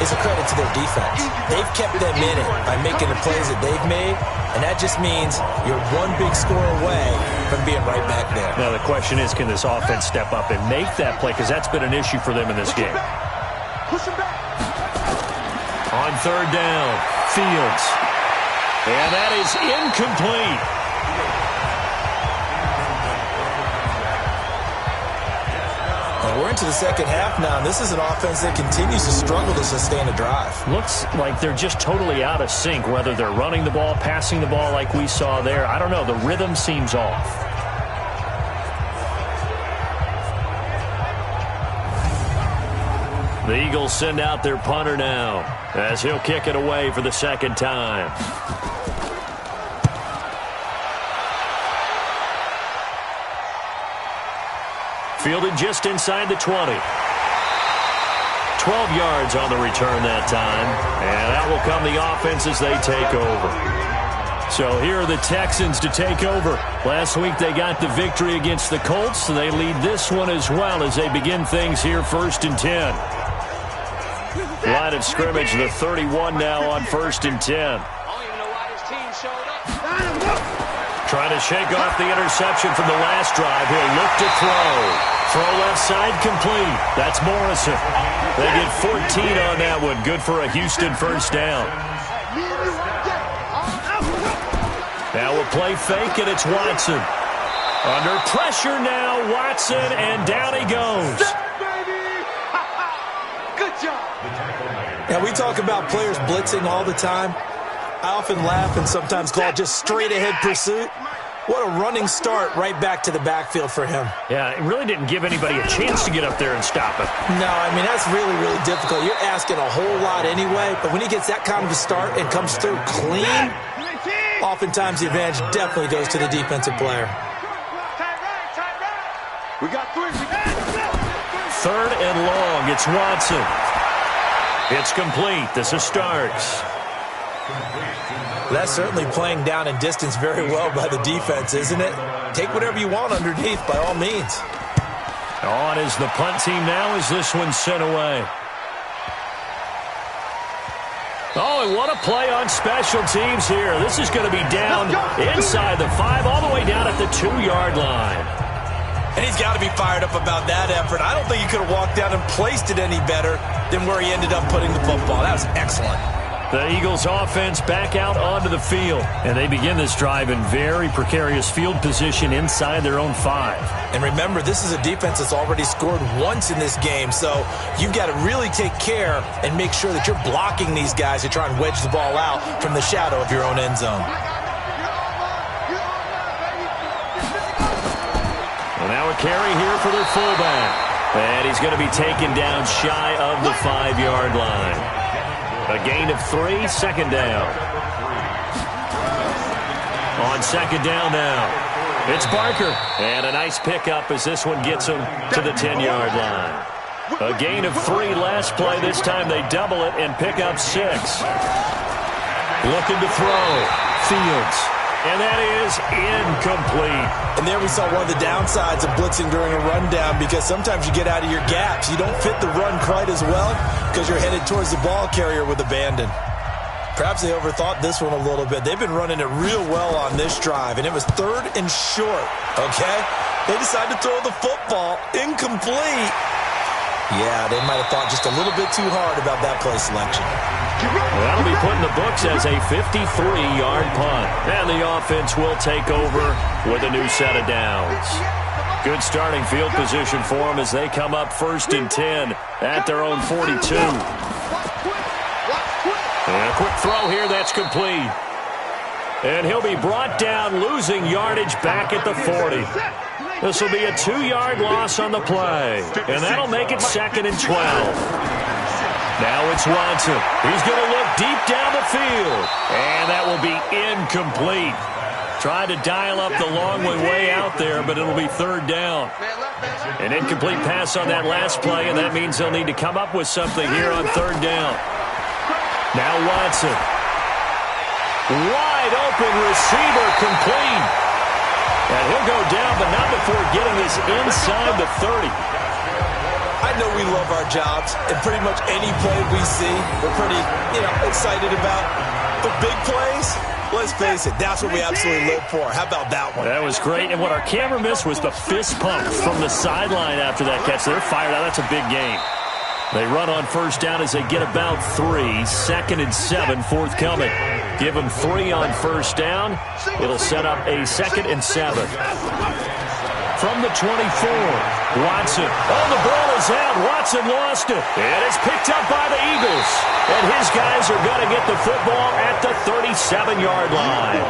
is a credit to their defense. They've kept them in it by making the plays that they've made, and that just means you're one big score away from being right back there. Now, the question is, can this offense step up and make that play? Because that's been an issue for them in this game. Push him back. On third down, Fields. And that is incomplete. And we're into the second half now, and this is an offense that continues to struggle to sustain a drive. Looks like they're just totally out of sync, whether they're running the ball, passing the ball like we saw there. I don't know. The rhythm seems off. The Eagles send out their punter now as he'll kick it away for the second time. Fielded just inside the 20. 12 yards on the return that time. And out will come the offense as they take over. So here are the Texans to take over. Last week they got the victory against the Colts. They lead this one as well as they begin things here 1st and 10. Line of scrimmage, the 31 now on 1st and 10. Trying to shake off the interception from the last drive. He'll look to throw. Throw left side complete. That's Morrison. They get 14 on that one. Good for a Houston first down. Now we'll play fake, and it's Watson. Under pressure now, Watson, and down he goes. Good job. Now, we talk about players blitzing all the time. I often laugh and sometimes call it just straight-ahead pursuit. What a running start right back to the backfield for him. Yeah, it really didn't give anybody a chance to get up there and stop it. No, I mean, that's really, really difficult. You're asking a whole lot anyway, but when he gets that kind of a start and comes through clean, oftentimes the advantage definitely goes to the defensive player. We got 3. Third and long, it's Watson. It's complete. This is Starks. That's certainly playing down and distance very well by the defense, isn't it? Take whatever you want underneath, by all means. On is the punt team now as this one's sent away. Oh, and what a play on special teams here. This is going to be down inside the 5, all the way down at the 2-yard line. And he's got to be fired up about that effort. I don't think he could have walked down and placed it any better than where he ended up putting the football. That was excellent. The Eagles offense back out onto the field. And they begin this drive in very precarious field position inside their own 5. And remember, this is a defense that's already scored once in this game. So you've got to really take care and make sure that you're blocking these guys to try and wedge the ball out from the shadow of your own end zone. Well, now a carry here for their fullback. And he's going to be taken down shy of the 5-yard line. A gain of 3, second down. On second down now, it's Barker. And a nice pickup as this one gets him to the 10-yard line. A gain of 3 last play. This time they double it and pick up 6. Looking to throw. Fields. And that is incomplete. And there we saw one of the downsides of blitzing during a rundown, because sometimes you get out of your gaps. You don't fit the run quite as well because you're headed towards the ball carrier with abandon. Perhaps they overthought this one a little bit. They've been running it real well on this drive, and it was 3rd and short, okay? They decided to throw the football. Incomplete. Yeah, they might have thought just a little bit too hard about that play selection. That'll be put in the books as a 53-yard punt. And the offense will take over with a new set of downs. Good starting field position for them as they come up 1st and 10 at their own 42. And quick throw here that's complete. And he'll be brought down, losing yardage back at the 40. This will be a 2-yard loss on the play. And that'll make it 2nd and 12. Now it's Watson. He's going to look deep down the field. And that will be incomplete. Tried to dial up the long way out there, but it'll be 3rd down. An incomplete pass on that last play, and that means they'll need to come up with something here on 3rd down. Now Watson. Wide open receiver, complete. And he'll go down, but not before getting this inside the 30. I know we love our jobs, and pretty much any play we see, we're pretty, excited about. But big plays, let's face it, that's what we absolutely live for. How about that one? That was great, and what our camera missed was the fist pump from the sideline after that catch. They're fired out. That's a big game. They run on 1st down as they get about 3. 2nd and 7, forthcoming. Give them 3 on 1st down. It'll set up a 2nd and 7. From the 24, Watson. Oh, the ball is out. Watson lost it. And it's picked up by the Eagles. And his guys are going to get the football at the 37-yard line.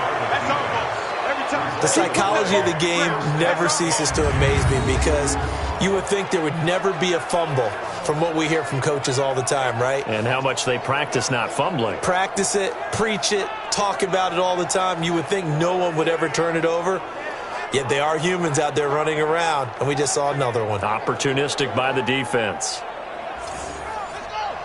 The psychology of the game never ceases to amaze me because you would think there would never be a fumble from what we hear from coaches all the time, right? And how much they practice not fumbling. Practice it, preach it, talk about it all the time. You would think no one would ever turn it over. Yet they are humans out there running around, and we just saw another one. Opportunistic by the defense.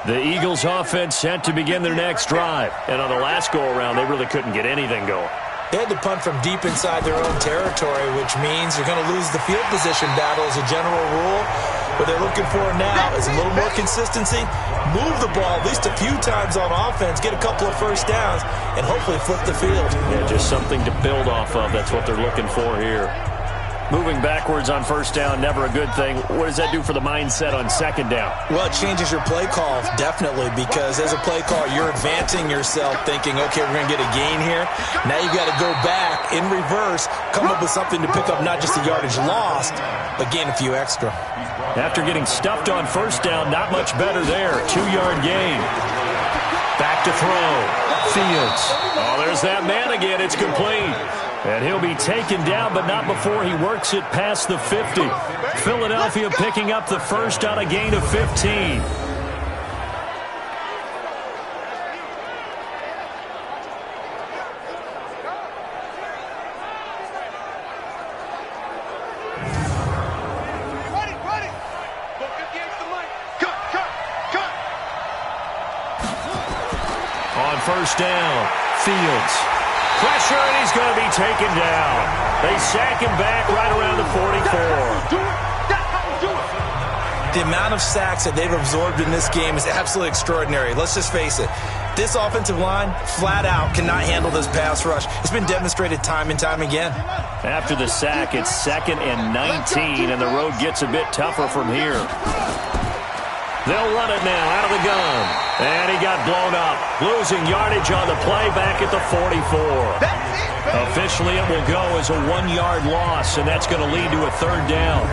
The Eagles offense set to begin their next drive. And on the last go-around, they really couldn't get anything going. They had to punt from deep inside their own territory, which means you're going to lose the field position battle as a general rule. What they're looking for now is a little more consistency, move the ball at least a few times on offense, get a couple of 1st downs, and hopefully flip the field. Yeah, just something to build off of. That's what they're looking for here. Moving backwards on 1st down, never a good thing. What does that do for the mindset on 2nd down? Well, it changes your play call, definitely, because as a play call, you're advancing yourself thinking, okay, we're going to get a gain here. Now you got to go back in reverse, come up with something to pick up not just the yardage lost, but gain a few extra. After getting stuffed on 1st down, not much better there. 2-yard gain. Back to throw. Fields. Oh, there's that man again. It's complete. And he'll be taken down, but not before he works it past the 50. Philadelphia picking up the 1st on a gain of 15. On 1st down, Fields. Pressure, and he's going to be taken down. They sack him back right around the 44. The amount of sacks that they've absorbed in this game is absolutely extraordinary. Let's just face it. This offensive line, flat out, cannot handle this pass rush. It's been demonstrated time and time again. After the sack, it's 2nd and 19, and the road gets a bit tougher from here. They'll run it now out of the gun. And he got blown up. Losing yardage on the play back at the 44. Officially, it will go as a 1-yard loss, and that's going to lead to a 3rd down.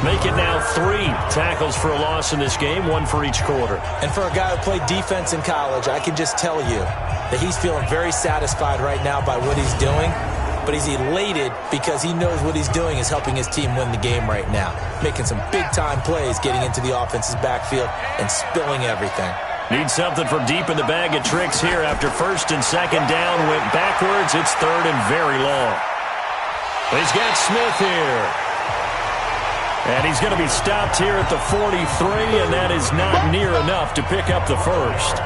Make it now 3 tackles for a loss in this game, 1 for each quarter. And for a guy who played defense in college, I can just tell you that he's feeling very satisfied right now by what he's doing. But he's elated because he knows what he's doing is helping his team win the game right now. Making some big-time plays, getting into the offense's backfield and spilling everything. Need something from deep in the bag of tricks here after 1st and 2nd down. Went backwards. It's 3rd and very long. He's got Smith here. And he's going to be stopped here at the 43, and that is not near enough to pick up the 1st.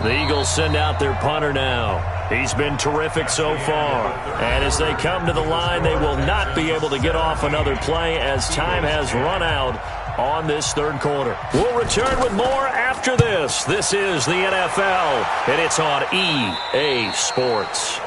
The Eagles send out their punter now. He's been terrific so far. And as they come to the line, they will not be able to get off another play as time has run out on this 3rd quarter. We'll return with more after this. This is the NFL, and it's on EA Sports.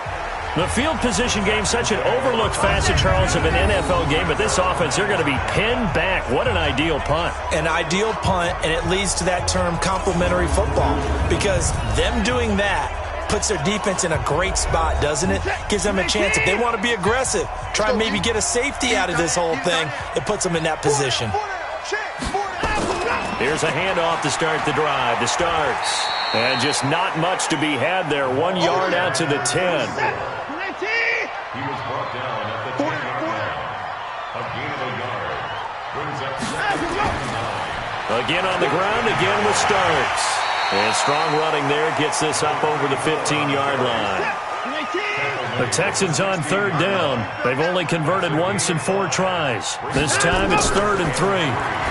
The field position game, such an overlooked facet, Charles, of an NFL game, but this offense, they're going to be pinned back. What an ideal punt. An ideal punt, and it leads to that term complementary football, because them doing that puts their defense in a great spot, doesn't it? Gives them a chance. If they want to be aggressive, try and maybe get a safety out of this whole thing, it puts them in that position. Here's a handoff to start the drive. The starts. And just not much to be had there. 1 yard out to the 10. He was brought down at the 10-yard line. A gain of a yard. Brings up second down. Again on the ground, again with Starks. And strong running there gets this up over the 15-yard line. The Texans on 3rd down. They've only converted once in 4 tries. This time it's 3rd and 3.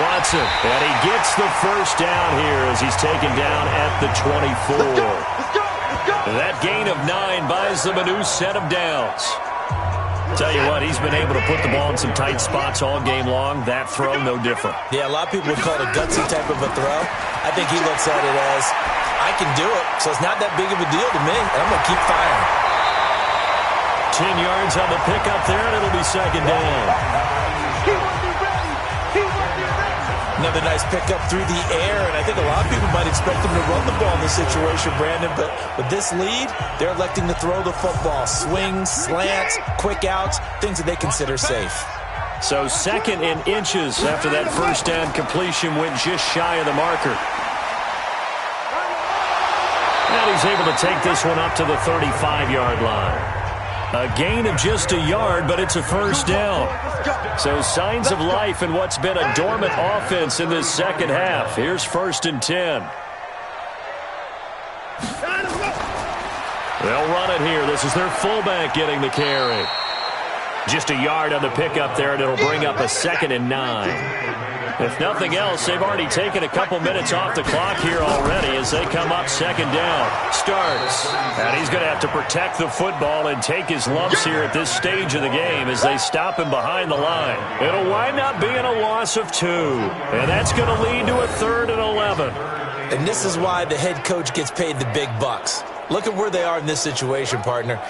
Watson, and he gets the first down here as he's taken down at the 24. That gain of 9 buys them a new set of downs. Tell you what, he's been able to put the ball in some tight spots all game long. That throw, no different. Yeah, a lot of people would call it a gutsy type of a throw. I think he looks at it as, I can do it, so it's not that big of a deal to me, and I'm going to keep firing. 10 yards on the pickup there, and it'll be second down. Another nice pickup through the air, and I think a lot of people might expect him to run the ball in this situation, Brandon, but with this lead, they're electing to throw the football. Swings, slants, quick outs, things that they consider safe. So 2nd and inches after that first down completion went just shy of the marker. And he's able to take this one up to the 35-yard line. A gain of just a yard, but it's a first down. So signs of life in what's been a dormant offense in this second half. Here's 1st and 10. They'll run it here. This is their fullback getting the carry. Just a yard on the pickup there, and it'll bring up a 2nd and 9. If nothing else, they've already taken a couple minutes off the clock here already as they come up 2nd down. Starts. And he's going to have to protect the football and take his lumps here at this stage of the game as they stop him behind the line. It'll wind up being a loss of 2. And that's going to lead to a 3rd and 11. And this is why the head coach gets paid the big bucks. Look at where they are in this situation, partner.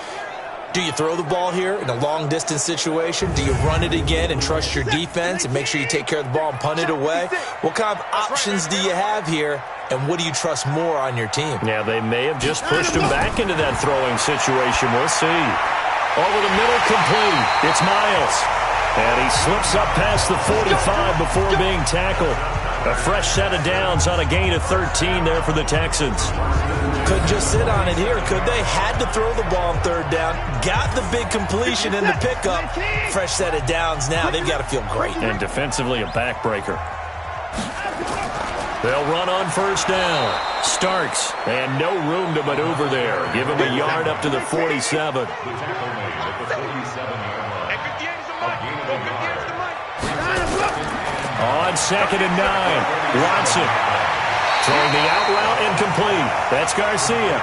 Do you throw the ball here in a long-distance situation? Do you run it again and trust your defense and make sure you take care of the ball and punt it away? What kind of options do you have here, and what do you trust more on your team? Yeah, they may have just pushed him back into that throwing situation. We'll see. Over the middle, complete. It's Miles. And he slips up past the 45 before being tackled. A fresh set of downs on a gain of 13 there for the Texans. Couldn't just sit on it here, could they? Had to throw the ball on 3rd down. Got the big completion in the pickup. Fresh set of downs now. They've got to feel great. And defensively, a backbreaker. They'll run on 1st down. Starks, and no room to maneuver there. Give him a yard up to the 47. On 2nd and 9, Watson. Throwing the out route incomplete. That's Garcia.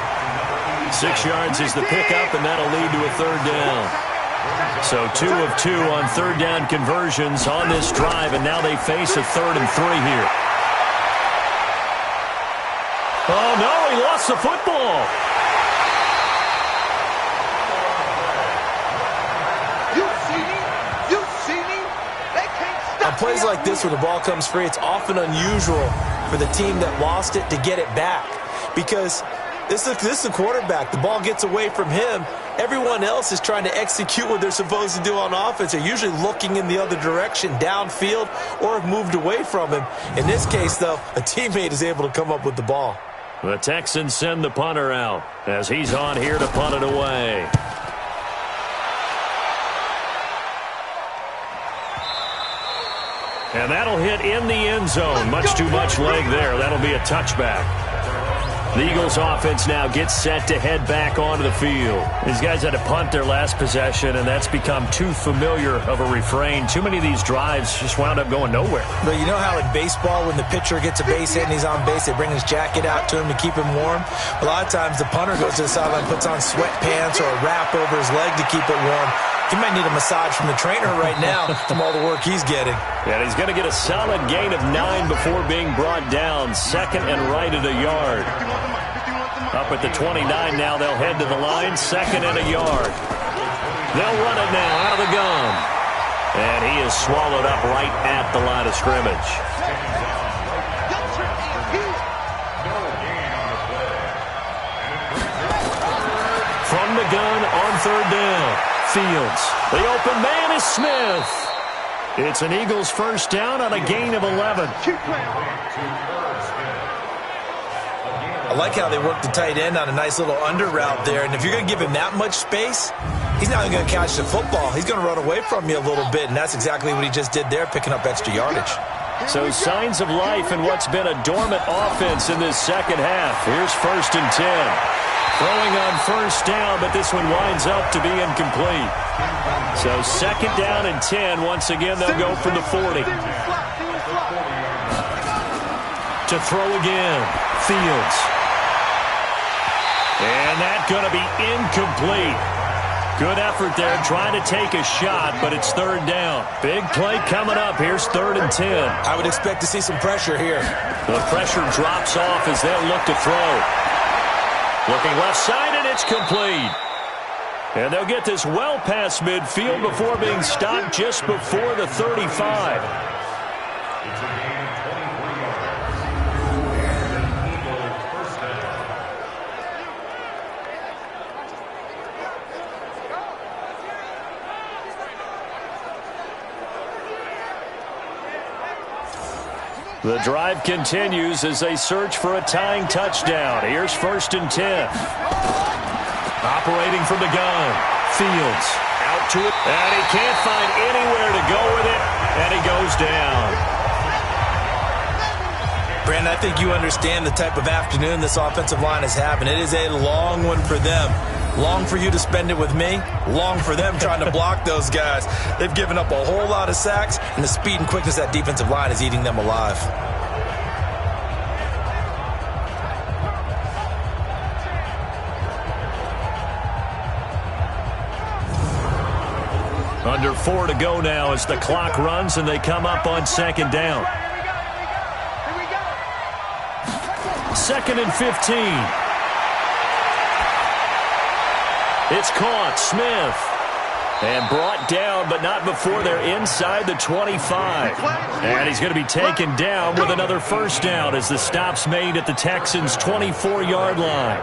6 yards is the pickup, and that'll lead to a 3rd down. So 2 of 2 on 3rd down conversions on this drive, and now they face a 3rd and 3 here. Oh, no, he lost the football. On plays like this, when the ball comes free, it's often unusual for the team that lost it to get it back. Because this is the quarterback. The ball gets away from him. Everyone else is trying to execute what they're supposed to do on offense. They're usually looking in the other direction, downfield, or have moved away from him. In this case, though, a teammate is able to come up with the ball. The Texans send the punter out as he's on here to punt it away. And that'll hit in the end zone. Much too much leg there. That'll be a touchback. The Eagles offense now gets set to head back onto the field. These guys had to punt their last possession, and that's become too familiar of a refrain. Too many of these drives just wound up going nowhere. But you know how in baseball, when the pitcher gets a base hit and he's on base, they bring his jacket out to him to keep him warm? A lot of times the punter goes to the sideline, puts on sweatpants or a wrap over his leg to keep it warm. He might need a massage from the trainer right now from all the work he's getting. And he's going to get a solid gain of 9 before being brought down. 2nd and right at a yard. Up at the 29 now, they'll head to the line. 2nd and a yard. They'll run it now out of the gun. And he is swallowed up right at the line of scrimmage. from the gun on third down. Fields. The open man is Smith. It's an Eagles first down on a gain of 11. I like how they work the tight end on a nice little under route there. And if you're going to give him that much space, he's not even going to catch the football. He's going to run away from you a little bit, and that's exactly what he just did there, picking up extra yardage. So signs of life in what's been a dormant offense in this second half. Here's 1st and 10. Throwing on first down, but this one winds up to be incomplete. So 2nd down and 10. Once again, they'll go from the 40. To throw again. Fields. And that's going to be incomplete. Good effort there trying to take a shot, but it's 3rd down. Big play coming up. Here's 3rd and 10. I would expect to see some pressure here. The pressure drops off as they'll look to throw. Looking left side, and it's complete. And they'll get this well past midfield before being stopped just before the 35. The drive continues as they search for a tying touchdown. Here's 1st and 10. Operating from the gun. Fields out to it. And he can't find anywhere to go with it. And he goes down. Brandon, I think you understand the type of afternoon this offensive line is having. It is a long one for them. Long for you to spend it with me. Long for them trying to block those guys. They've given up a whole lot of sacks, and the speed and quickness of that defensive line is eating them alive. Under 4 to go now as the clock runs and they come up on 2nd down. 2nd and 15. It's caught. Smith. And brought down, but not before they're inside the 25. And he's going to be taken down with another first down as the stop's made at the Texans' 24-yard line.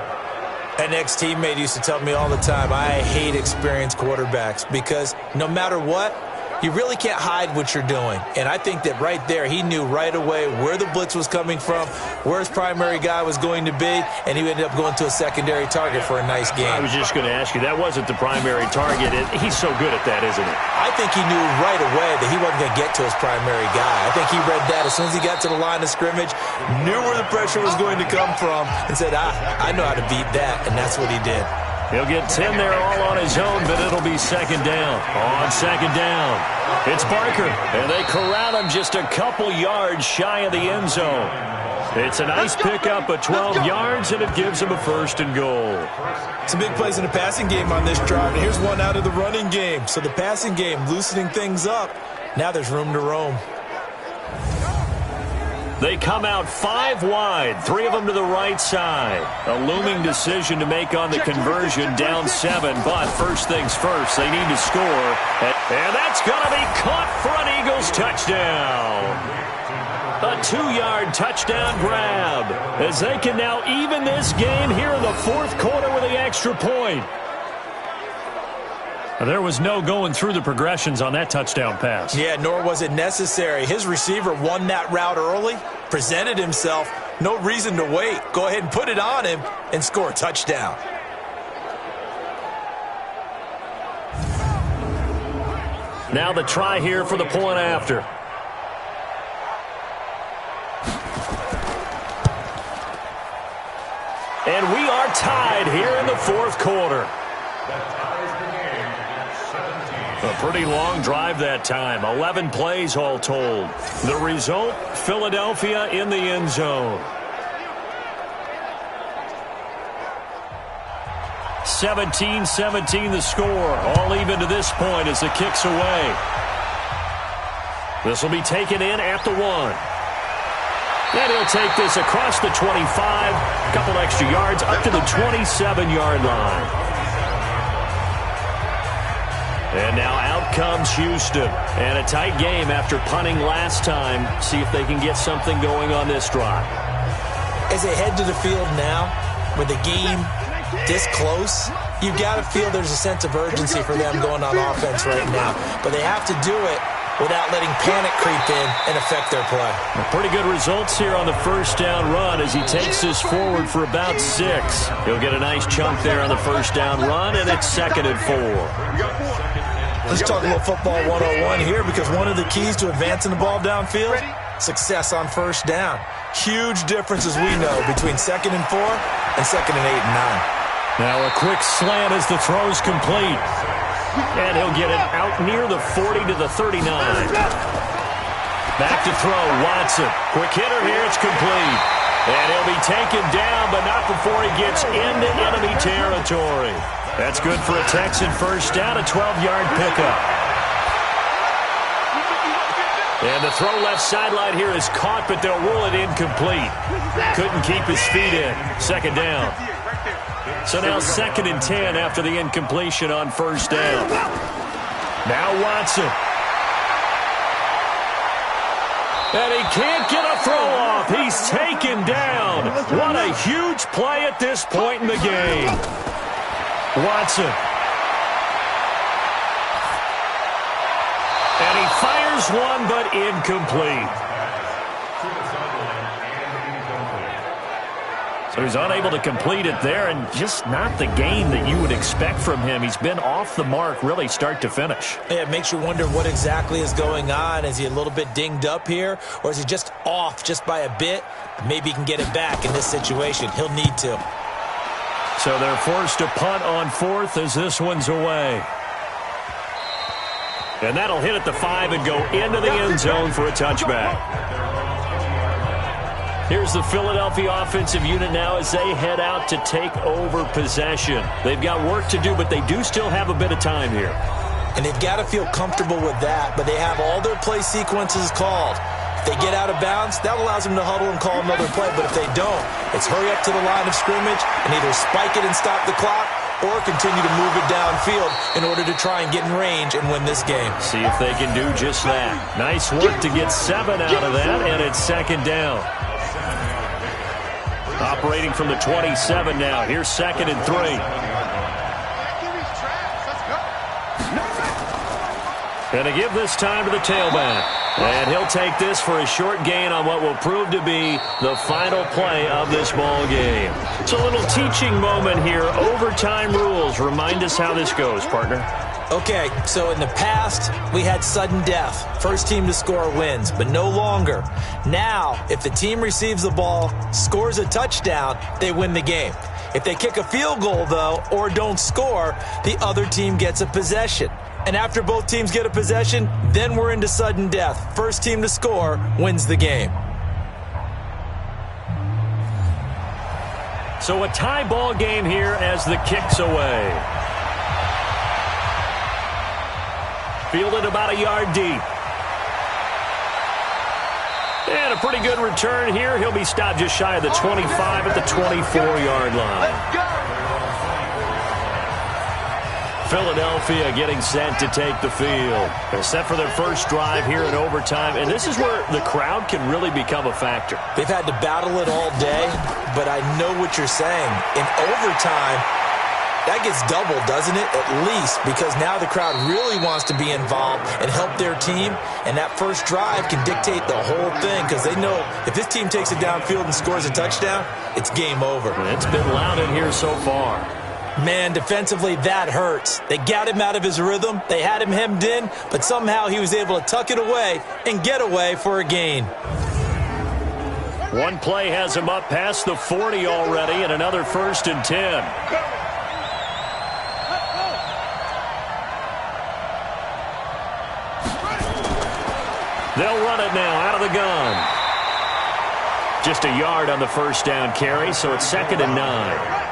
An ex-teammate used to tell me all the time, I hate experienced quarterbacks because no matter what, you really can't hide what you're doing. And I think that right there, he knew right away where the blitz was coming from, where his primary guy was going to be, and he ended up going to a secondary target for a nice game. I was just going to ask you, that wasn't the primary target. He's so good at that, isn't he? I think he knew right away that he wasn't going to get to his primary guy. I think he read that as soon as he got to the line of scrimmage, knew where the pressure was going to come from, and said, I know how to beat that, and that's what he did. He'll get 10 there all on his own, but it'll be 2nd down. On 2nd down, it's Barker, and they corral him just a couple yards shy of the end zone. It's a nice pickup of 12 yards, and it gives him a 1st and goal. Some big plays in the passing game on this drive, and here's one out of the running game. So the passing game loosening things up. Now there's room to roam. They come out 5 wide, 3 of them to the right side. A looming decision to make on the conversion, down 7. But first things first, they need to score. And that's going to be caught for an Eagles touchdown. A 2-yard touchdown grab as they can now even this game here in the 4th quarter with the extra point. There was no going through the progressions on that touchdown pass. Yeah, nor was it necessary. His receiver won that route early, presented himself. No reason to wait. Go ahead and put it on him and score a touchdown. Now the try here for the point after. And we are tied here in the 4th quarter. A pretty long drive that time. 11 plays all told. The result, Philadelphia in the end zone. 17-17 the score. All even to this point as the kick's away. This will be taken in at the 1. And he'll take this across the 25. A couple extra yards up to the 27-yard line. And now out comes Houston. And a tight game after punting last time. See if they can get something going on this drive. As they head to the field now, with the game this close, you've got to feel there's a sense of urgency for them going on offense right now. But they have to do it without letting panic creep in and affect their play. Well, pretty good results here on the first down run as he takes this forward for about 6. He'll get a nice chunk there on the first down run, and it's 2nd and 4. Let's talk a little football 101 here, because one of the keys to advancing the ball downfield, success on first down. Huge difference, as we know, between 2nd and 4 and 2nd and 8 and 9. Now a quick slant as the throw's complete. And he'll get it out near the 40 to the 39. Back to throw, Watson. Quick hitter here, it's complete. And he'll be taken down, but not before he gets into enemy territory. That's good for a Texan first down, a 12-yard pickup. And the throw left sideline here is caught, but they'll rule it incomplete. Couldn't keep his feet in. 2nd down. So now 2nd and 10 after the incompletion on first down. Now Watson. And he can't get a throw off. He's taken down. What a huge play at this point in the game. Watson. And he fires one, but incomplete. So he's unable to complete it there, and just not the game that you would expect from him. He's been off the mark really start to finish. Yeah, it makes you wonder what exactly is going on. Is he a little bit dinged up here, or is he just off just by a bit? Maybe he can get it back in this situation. He'll need to. So they're forced to punt on 4th as this one's away. And that'll hit at the 5 and go into the end zone for a touchback. Here's the Philadelphia offensive unit now as they head out to take over possession. They've got work to do, but they do still have a bit of time here. And they've got to feel comfortable with that, but they have all their play sequences called. If they get out of bounds, that allows them to huddle and call another play. But if they don't, it's hurry up to the line of scrimmage and either spike it and stop the clock or continue to move it downfield in order to try and get in range and win this game. See if they can do just that. Nice work to get 7 out of that, and it's 2nd down. Operating from the 27 now. Here's 2nd and 3. And to give this time to the tailback. And he'll take this for a short gain on what will prove to be the final play of this ball game. It's a little teaching moment here. Overtime rules. Remind us how this goes, partner. Okay, so in the past, we had sudden death. First team to score wins, but no longer. Now, if the team receives the ball, scores a touchdown, they win the game. If they kick a field goal, though, or don't score, the other team gets a possession. And after both teams get a possession, then we're into sudden death. First team to score wins the game. So a tie ball game here as the kick's away. Fielded about a yard deep. And a pretty good return here. He'll be stopped just shy of the 25 at the 24-yard line. Philadelphia getting set to take the field. They're set for their first drive here in overtime, and this is where the crowd can really become a factor. They've had to battle it all day, but I know what you're saying. In overtime, that gets doubled, doesn't it? At least, because now the crowd really wants to be involved and help their team, and that first drive can dictate the whole thing because they know if this team takes it downfield and scores a touchdown, it's game over. It's been loud in here so far. Man, defensively, that hurts. They got him out of his rhythm. They had him hemmed in, but somehow he was able to tuck it away and get away for a gain. One play has him up past the 40 already, and another 1st and 10. They'll run it now out of the gun. Just a yard on the first down carry, so it's 2nd and 9.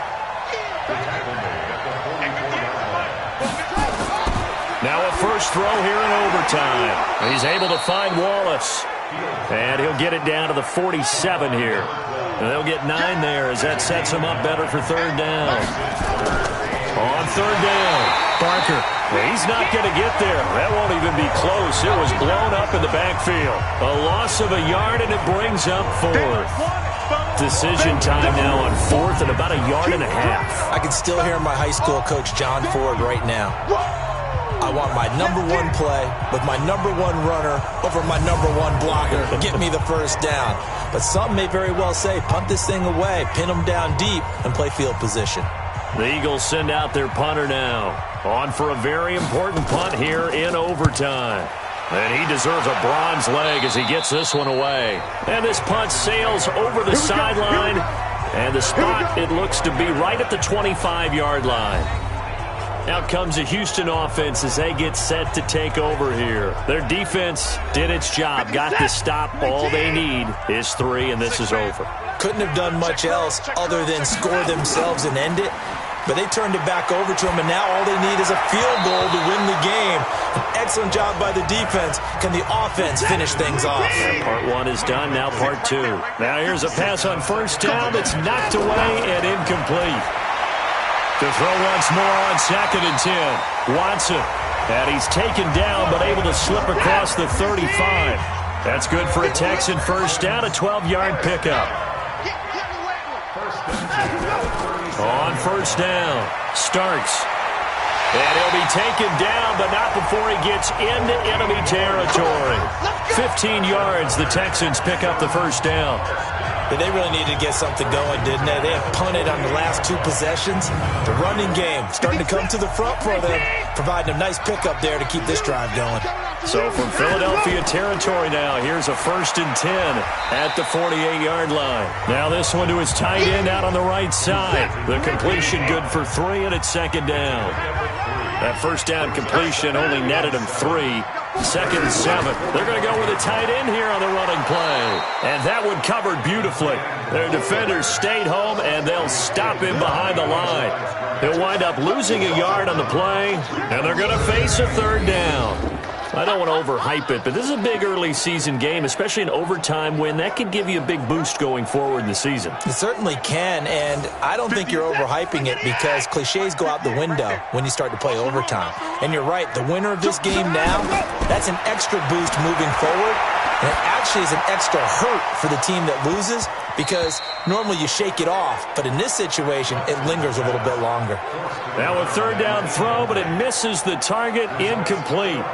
Now a first throw here in overtime. He's able to find Wallace. And he'll get it down to the 47 here. And they'll get 9 there as that sets him up better for 3rd down. On 3rd down, Parker. He's not going to get there. That won't even be close. It was blown up in the backfield. A loss of a yard, and it brings up 4th. Decision time now on 4th and about 1.5 yards. I can still hear my high school coach, John Ford, right now. I want my number one play with my number one runner over my number one blocker. Get me the first down. But some may very well say, punt this thing away, pin them down deep, and play field position. The Eagles send out their punter now. On for a very important punt here in overtime. And he deserves a bronze leg as he gets this one away. And this punt sails over the sideline. And the spot, it looks to be right at the 25-yard line. Out comes the Houston offense as they get set to take over here. Their defense did its job, got the stop. All they need is 3, and this is over. Couldn't have done much else other than score themselves and end it. But they turned it back over to them, and now all they need is a field goal to win the game. An excellent job by the defense. Can the offense finish things off? And part 1 is done, now part 2. Now here's a pass on first down that's knocked away and incomplete. To throw once more on 2nd and 10. Watson. And he's taken down but able to slip across the 35. That's good for a Texan first down, a 12-yard pickup. On first down, Starks. And he'll be taken down, but not before he gets into enemy territory. 15 yards, the Texans pick up the first down. But they really needed to get something going, didn't they? They have punted on the last 2 possessions. The running game starting to come to the front for them, providing a nice pickup there to keep this drive going. So from Philadelphia territory now, here's a 1st and 10 at the 48-yard line. Now this one to his tight end out on the right side. The completion good for 3, and it's 2nd down. That first down completion only netted him 3. 2nd and 7. They're going to go with a tight end here on the running play. And that one covered beautifully. Their defenders stayed home, and they'll stop him behind the line. He'll wind up losing a yard on the play, and they're going to face a 3rd down. I don't want to overhype it, but this is a big early season game, especially an overtime win. That could give you a big boost going forward in the season. It certainly can, and I don't think you're overhyping it because cliches go out the window when you start to play overtime. And you're right, the winner of this game now, that's an extra boost moving forward, and it actually is an extra hurt for the team that loses because normally you shake it off, but in this situation, it lingers a little bit longer. Now a 3rd down throw, but it misses the target, incomplete.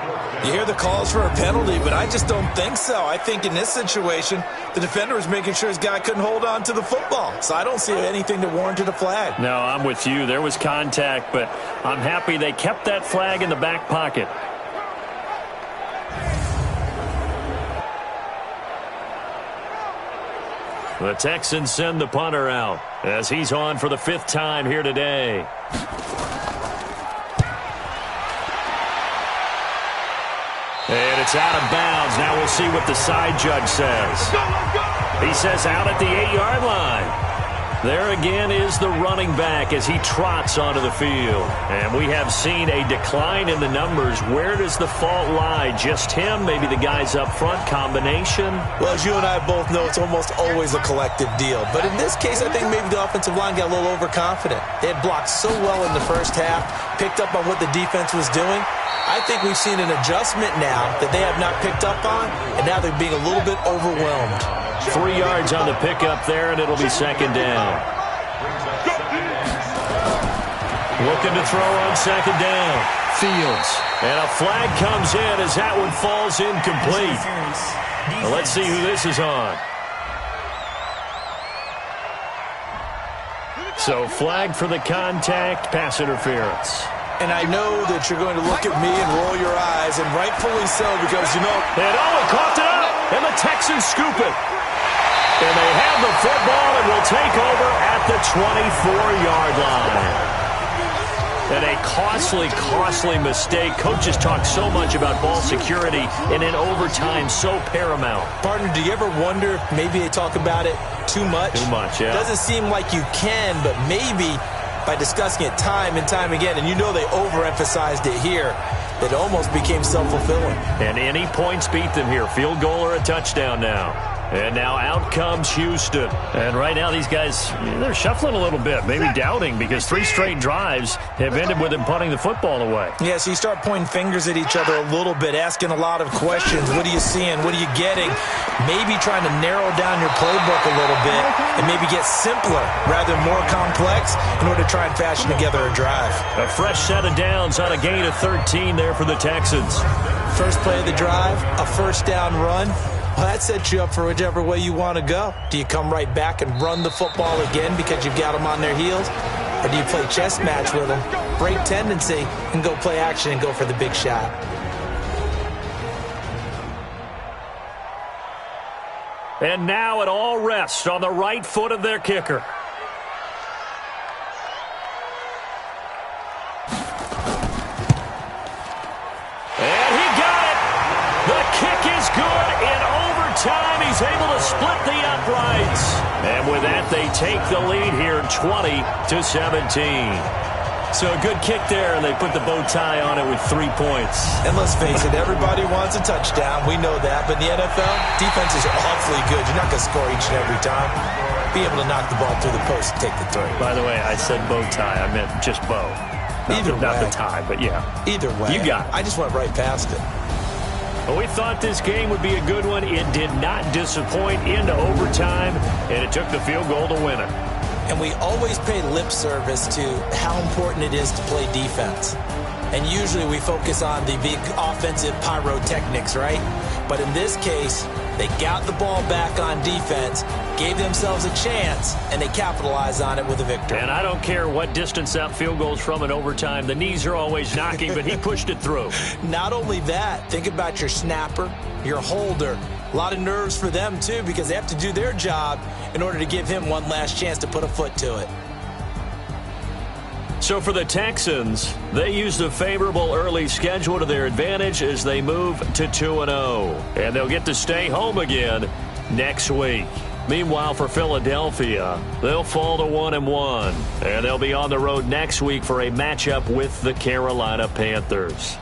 You hear the calls for a penalty, but I just don't think so. I think in this situation, the defender was making sure his guy couldn't hold on to the football. So I don't see anything that warranted a flag. No, I'm with you. There was contact, but I'm happy they kept that flag in the back pocket. The Texans send the punter out as he's on for the 5th time here today. And it's out of bounds. Now we'll see what the side judge says. He says out at the 8-yard line. There again is the running back as he trots onto the field. And we have seen a decline in the numbers. Where does the fault lie? Just him? Maybe the guys up front? Combination? Well, as you and I both know, it's almost always a collective deal. But in this case, I think maybe the offensive line got a little overconfident. They had blocked so well in the first half, picked up on what the defense was doing. I think we've seen an adjustment now that they have not picked up on, and now they're being a little bit overwhelmed. 3 yards on the pickup there, and it'll be 2nd down. Looking to throw on 2nd down. Fields. And a flag comes in as that one falls incomplete. Well, let's see who this is on. So flag for the contact, pass interference. And I know that you're going to look at me and roll your eyes, and rightfully so, because, you know... And he coughed it up, and the Texans scoop it. And they have the football and will take over at the 24-yard line. And a costly mistake. Coaches talk so much about ball security, and in overtime, so paramount. Partner, do you ever wonder if maybe they talk about it too much? Too much, yeah. Doesn't seem like you can, but maybe by discussing it time and time again, and you know they overemphasized it here, it almost became self-fulfilling. And any points beat them here. Field goal or a touchdown now. And now out comes Houston. And right now these guys, they're shuffling a little bit, maybe doubting, because 3 straight drives have ended with them punting the football away. Yeah, so you start pointing fingers at each other a little bit, asking a lot of questions. What are you seeing? What are you getting? Maybe trying to narrow down your playbook a little bit and maybe get simpler rather than more complex in order to try and fashion together a drive. A fresh set of downs on a gain of 13 there for the Texans. First play of the drive, a first down run. Well, that sets you up for whichever way you want to go. Do you come right back and run the football again because you've got them on their heels? Or do you play chess match with them, break tendency, and go play action and go for the big shot? And now it all rests on the right foot of their kicker. Time he's able to split the uprights. And with that, they take the lead here 20-17. So a good kick there, and they put the bow tie on it with 3 points. And let's face it, everybody wants a touchdown. We know that. But in the NFL, defenses are awfully good. You're not going to score each and every time. Be able to knock the ball through the post and take the throw. By the way, I said bow tie. I meant just bow. Not the tie, but yeah. Either way. You got it. I just went right past it. Well, we thought this game would be a good one. It did not disappoint into overtime, and it took the field goal to win it. And we always pay lip service to how important it is to play defense. And usually we focus on the big offensive pyrotechnics, right? But in this case, they got the ball back on defense, gave themselves a chance, and they capitalized on it with a victory. And I don't care what distance that field goes from in overtime. The knees are always knocking, but he pushed it through. Not only that, think about your snapper, your holder. A lot of nerves for them, too, because they have to do their job in order to give him one last chance to put a foot to it. So for the Texans, they used a favorable early schedule to their advantage as they move to 2-0. And they'll get to stay home again next week. Meanwhile, for Philadelphia, they'll fall to 1-1. And they'll be on the road next week for a matchup with the Carolina Panthers.